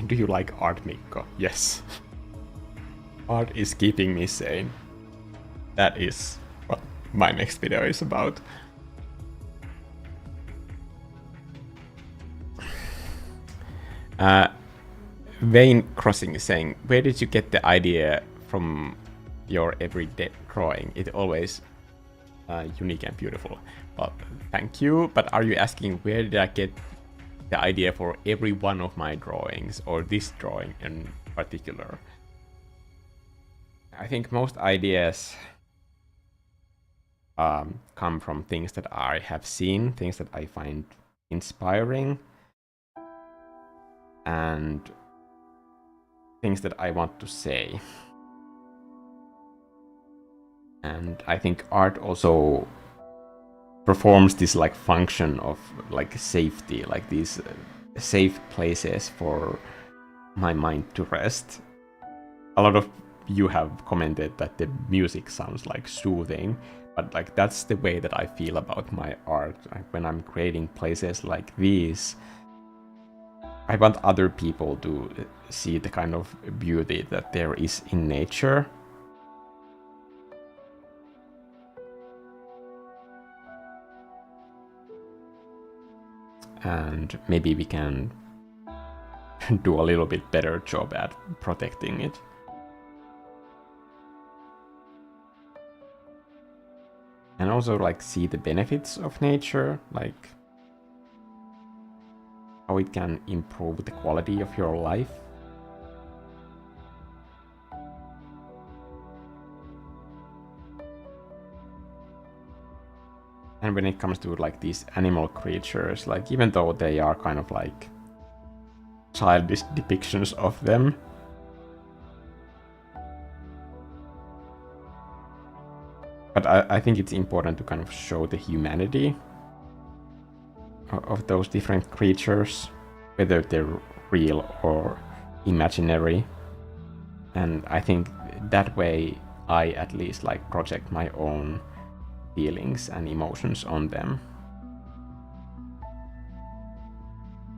Do you like art, Mikko? Yes. Art is keeping me sane. That is what my next video is about. Vein Crossing is saying, where did you get the idea from your everyday drawing? It always unique and beautiful. Well, thank you, but are you asking where did I get the idea for every one of my drawings, or this drawing in particular? I think most ideas come from things that I have seen, things that I find inspiring, and things that I want to say. And I think art also performs this like function of like safety, like these safe places for my mind to rest. A lot of you have commented that the music sounds like soothing, but like that's the way that I feel about my art. Like, when I'm creating places like these, I want other people to see the kind of beauty that there is in nature. And maybe we can do a little bit better job at protecting it. And also like see the benefits of nature, like how it can improve the quality of your life. And when it comes to like these animal creatures, like even though they are kind of like childish depictions of them, but I think it's important to kind of show the humanity of those different creatures, whether they're real or imaginary. And I think that way I at least like project my own feelings and emotions on them.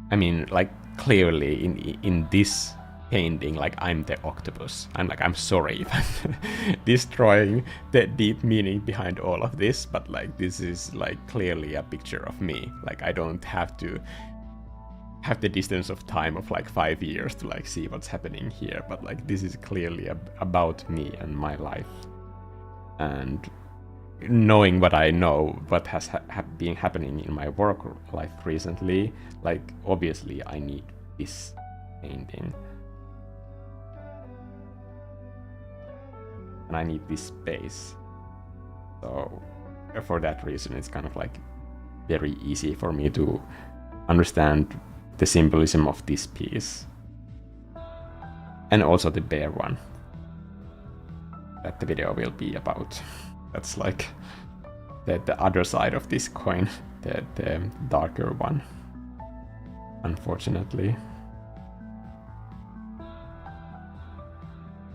I mean, like clearly in this painting, like I'm the octopus. I'm sorry if I'm destroying the deep meaning behind all of this, but like this is like clearly a picture of me. Like I don't have to have the distance of time of like 5 years to like see what's happening here, but like this is clearly about me and my life. And knowing what I know, what has been happening in my work life recently, like obviously I need this painting. And I need this space. So for that reason, it's kind of like very easy for me to understand the symbolism of this piece. And also the bear one that the video will be about. That's like the other side of this coin, the darker one, unfortunately.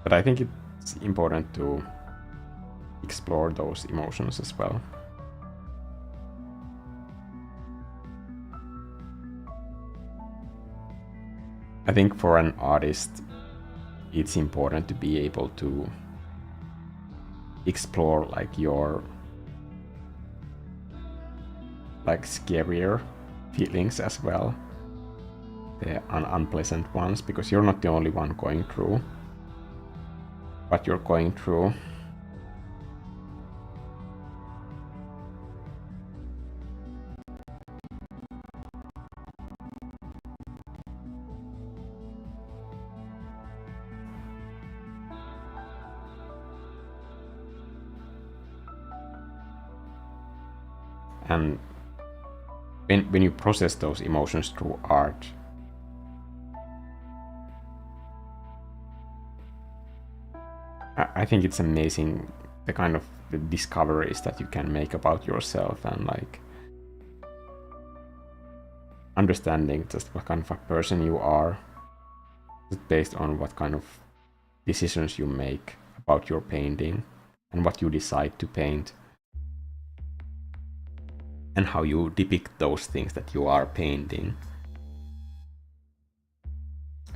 But I think it's important to explore those emotions as well. I think for an artist, it's important to be able to explore like your like scarier feelings as well, the unpleasant ones, because you're not the only one going through what you're going through. And when you process those emotions through art, I think it's amazing the kind of the discoveries that you can make about yourself, and like understanding just what kind of a person you are, just based on what kind of decisions you make about your painting and what you decide to paint, and how you depict those things that you are painting.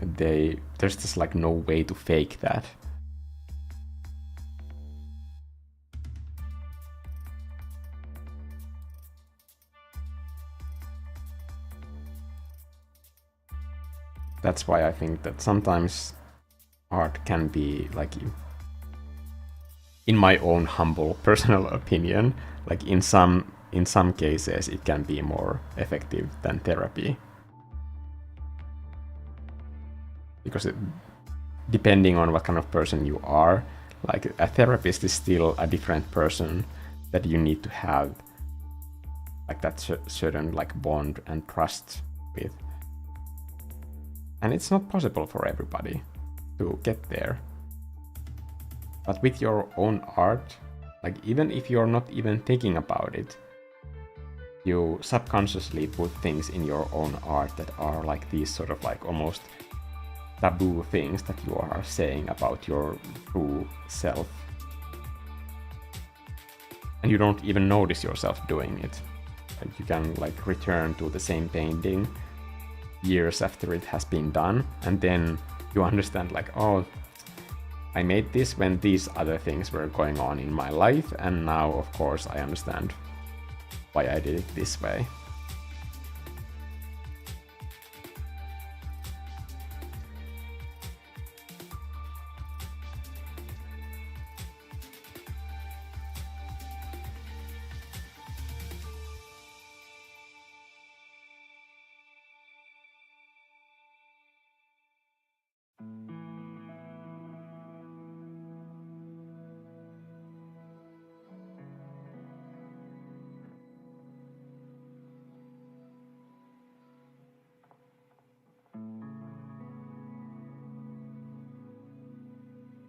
There's just like no way to fake that. That's why I think that sometimes art can be like, in my own humble personal opinion, like in some cases it can be more effective than therapy, because depending on what kind of person you are, like a therapist is still a different person that you need to have like that certain like bond and trust with, and it's not possible for everybody to get there. But with your own art, like even if you're not even thinking about it, you subconsciously put things in your own art that are like these sort of like almost taboo things that you are saying about your true self. And you don't even notice yourself doing it. And you can like return to the same painting years after it has been done, and then you understand like, oh, I made this when these other things were going on in my life, and now of course I understand why I did it this way.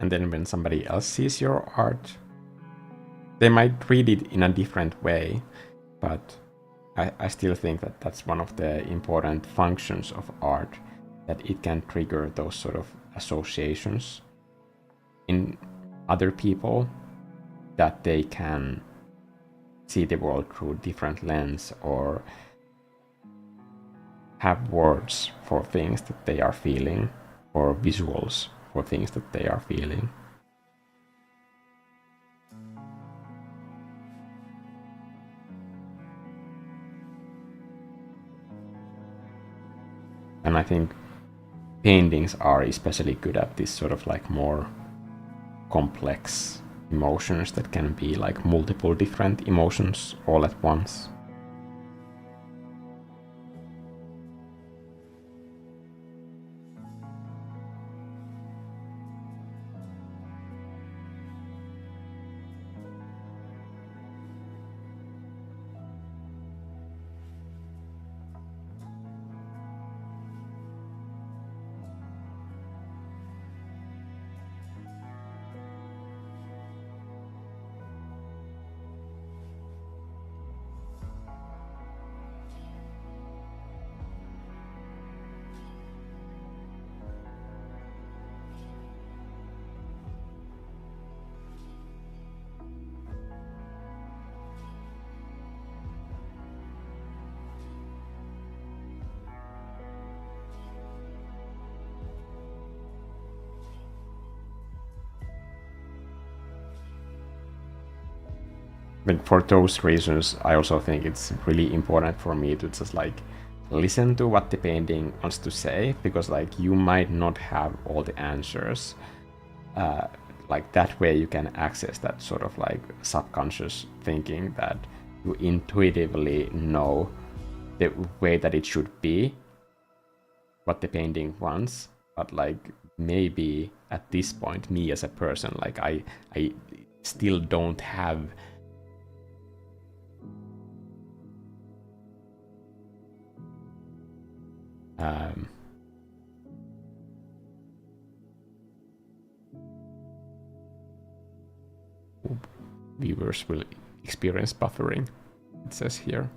and then when somebody else sees your art, they might read it in a different way, but I still think that that's one of the important functions of art, that it can trigger those sort of associations in other people, that they can see the world through different lens, or have words for things that they are feeling, or visuals for things that they are feeling. And I think paintings are especially good at this sort of like more complex emotions that can be like multiple different emotions all at once. But for those reasons, I also think it's really important for me to just like listen to what the painting wants to say, because like you might not have all the answers. Like that way you can access that sort of like subconscious thinking that you intuitively know the way that it should be, what the painting wants. But like maybe at this point, me as a person, like I still don't have viewers will experience buffering, it says here.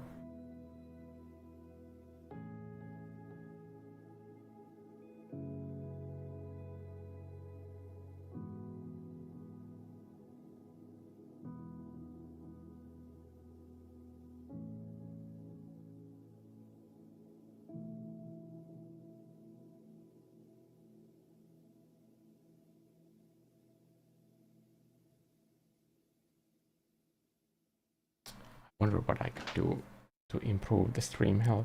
Wonder what I could do to improve the stream health.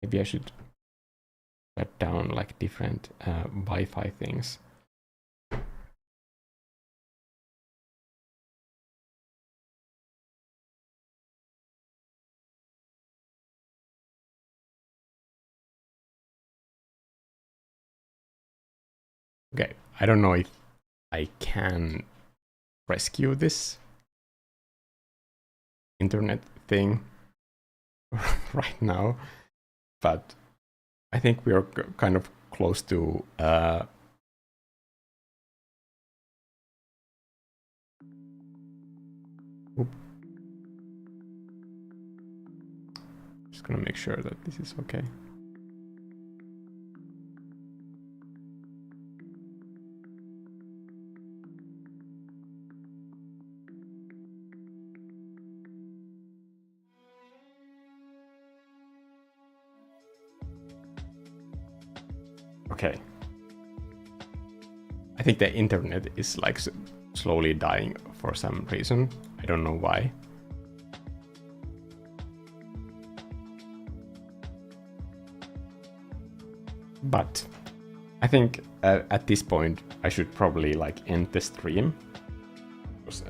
Maybe I should shut down like different Wi-Fi things. Okay, I don't know if I can rescue this internet thing right now, but I think we are kind of close to just gonna make sure that this is okay. Okay. I think the internet is like slowly dying for some reason. I don't know why. But I think at this point I should probably like end the stream, because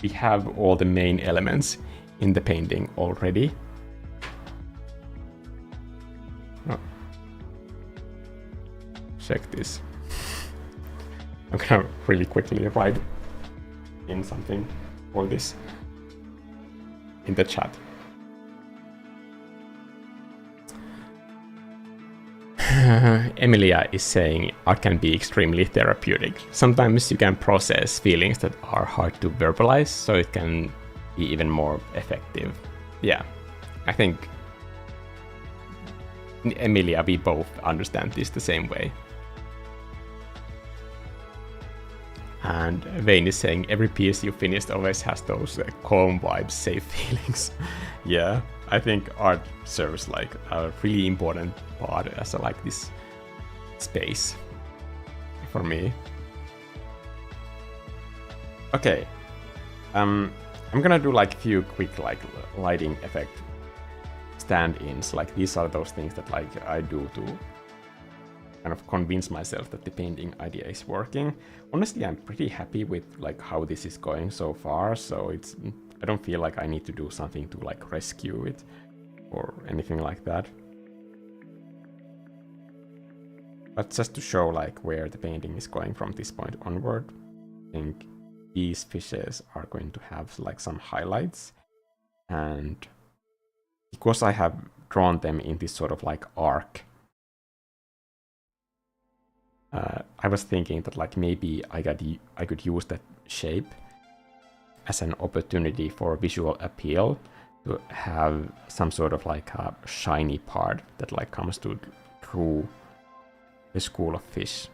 we have all the main elements in the painting already. Oh. Check this. I'm gonna really quickly write in something for this in the chat. Emilia is saying art can be extremely therapeutic. Sometimes you can process feelings that are hard to verbalize, so it can be even more effective. Yeah, I think Emilia, we both understand this the same way. And Vane is saying every piece you finished always has those calm vibes, safe feelings. Yeah, I think art serves like a really important part as a, like this space for me. Okay, I'm gonna do like a few quick like lighting effect stand-ins. Like these are those things that like I do to kind of convince myself that the painting idea is working. Honestly, I'm pretty happy with like how this is going so far, so I don't feel like I need to do something to like rescue it or anything like that. But just to show like where the painting is going from this point onward, I think these fishes are going to have like some highlights, and because I have drawn them in this sort of like arc, I was thinking that like maybe I could use that shape as an opportunity for visual appeal, to have some sort of like a shiny part that like comes through the school of fish.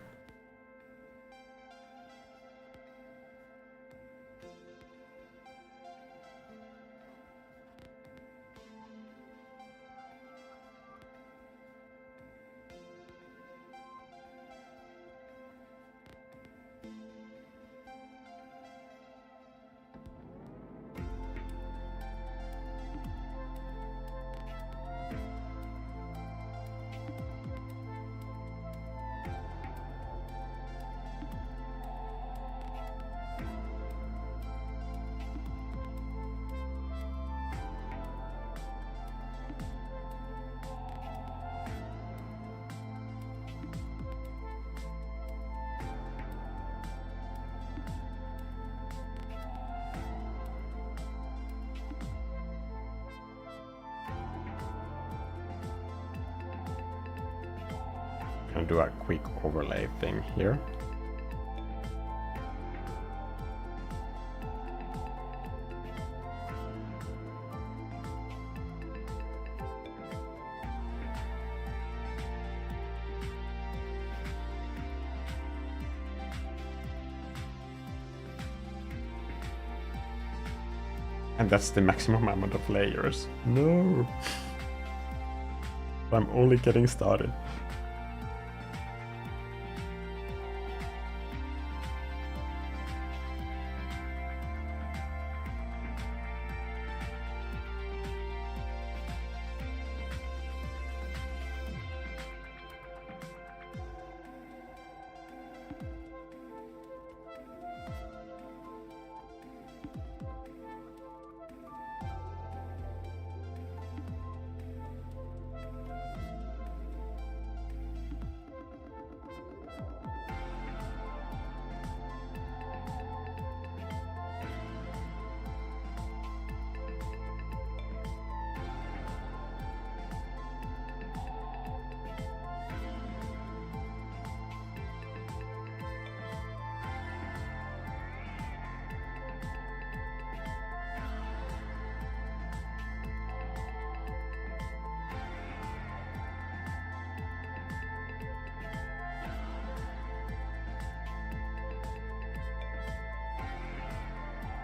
And do a quick overlay thing here. And that's the maximum amount of layers. No! I'm only getting started.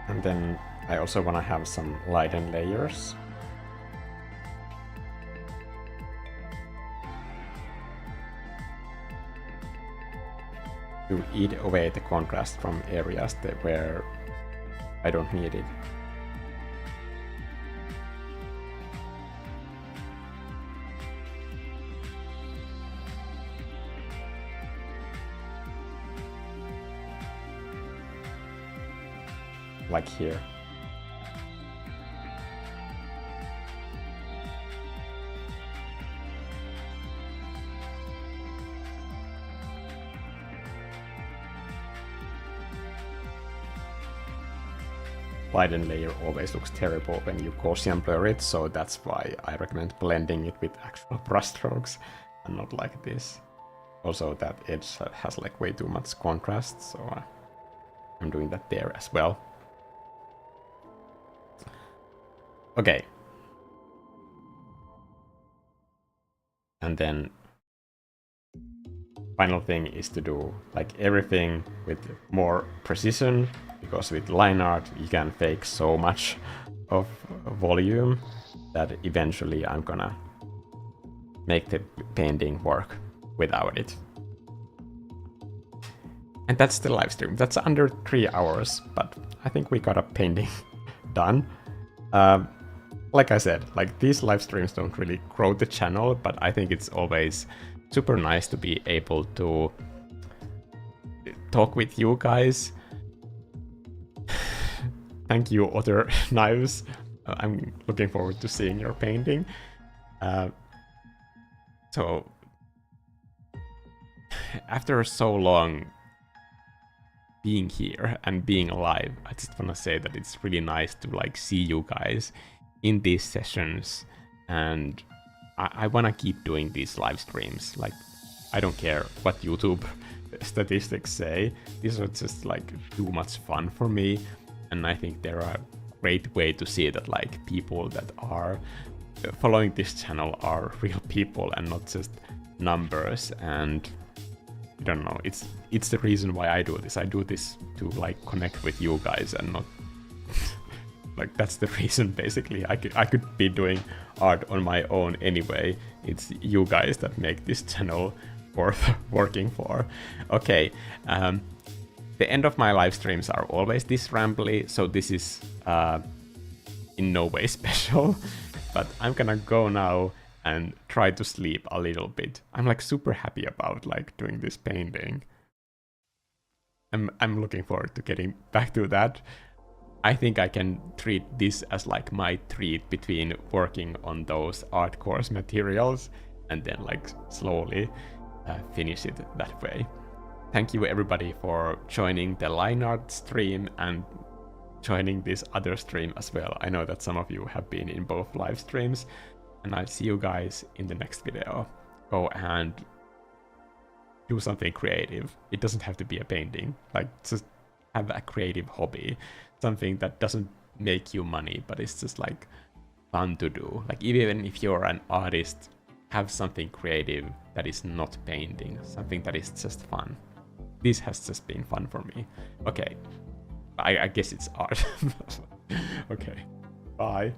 And then I also want to have some lighten layers. To eat away the contrast from areas where I don't need it. Like here. Lighten layer always looks terrible when you Gaussian blur it, so that's why I recommend blending it with actual brushstrokes. and not like this. Also, that edge has like way too much contrast, so I'm doing that there as well. Okay. And then final thing is to do like everything with more precision, because with line art you can fake so much of volume that eventually I'm gonna make the painting work without it. And that's the live stream. That's under 3 hours, but I think we got a painting done. Like I said, like these live streams don't really grow the channel, but I think it's always super nice to be able to talk with you guys. Thank you, Other Knives. I'm looking forward to seeing your painting. So after so long being here and being alive, I just want to say that it's really nice to like see you guys in these sessions, and I want to keep doing these live streams. Like, I don't care what YouTube statistics say, these are just like too much fun for me, and I think they're a great way to see that like people that are following this channel are real people and not just numbers. And I don't know, it's the reason why I do this. I do this to like connect with you guys and not like that's the reason basically. I could be doing art on my own anyway. It's you guys that make this channel worth working for. Okay, the end of my live streams are always this rambly, so this is in no way special. But I'm gonna go now and try to sleep a little bit. I'm like super happy about like doing this painting. I'm looking forward to getting back to that. I think I can treat this as like my treat between working on those art course materials and then like slowly finish it that way. Thank you everybody for joining the line art stream and joining this other stream as well. I know that some of you have been in both live streams, and I'll see you guys in the next video. Go and do something creative. It doesn't have to be a painting. Like, just have a creative hobby. Something that doesn't make you money, but it's just like fun to do. Like, even if you're an artist, have something creative that is not painting. Something that is just fun. This has just been fun for me. Okay. I guess it's art. Okay. Bye.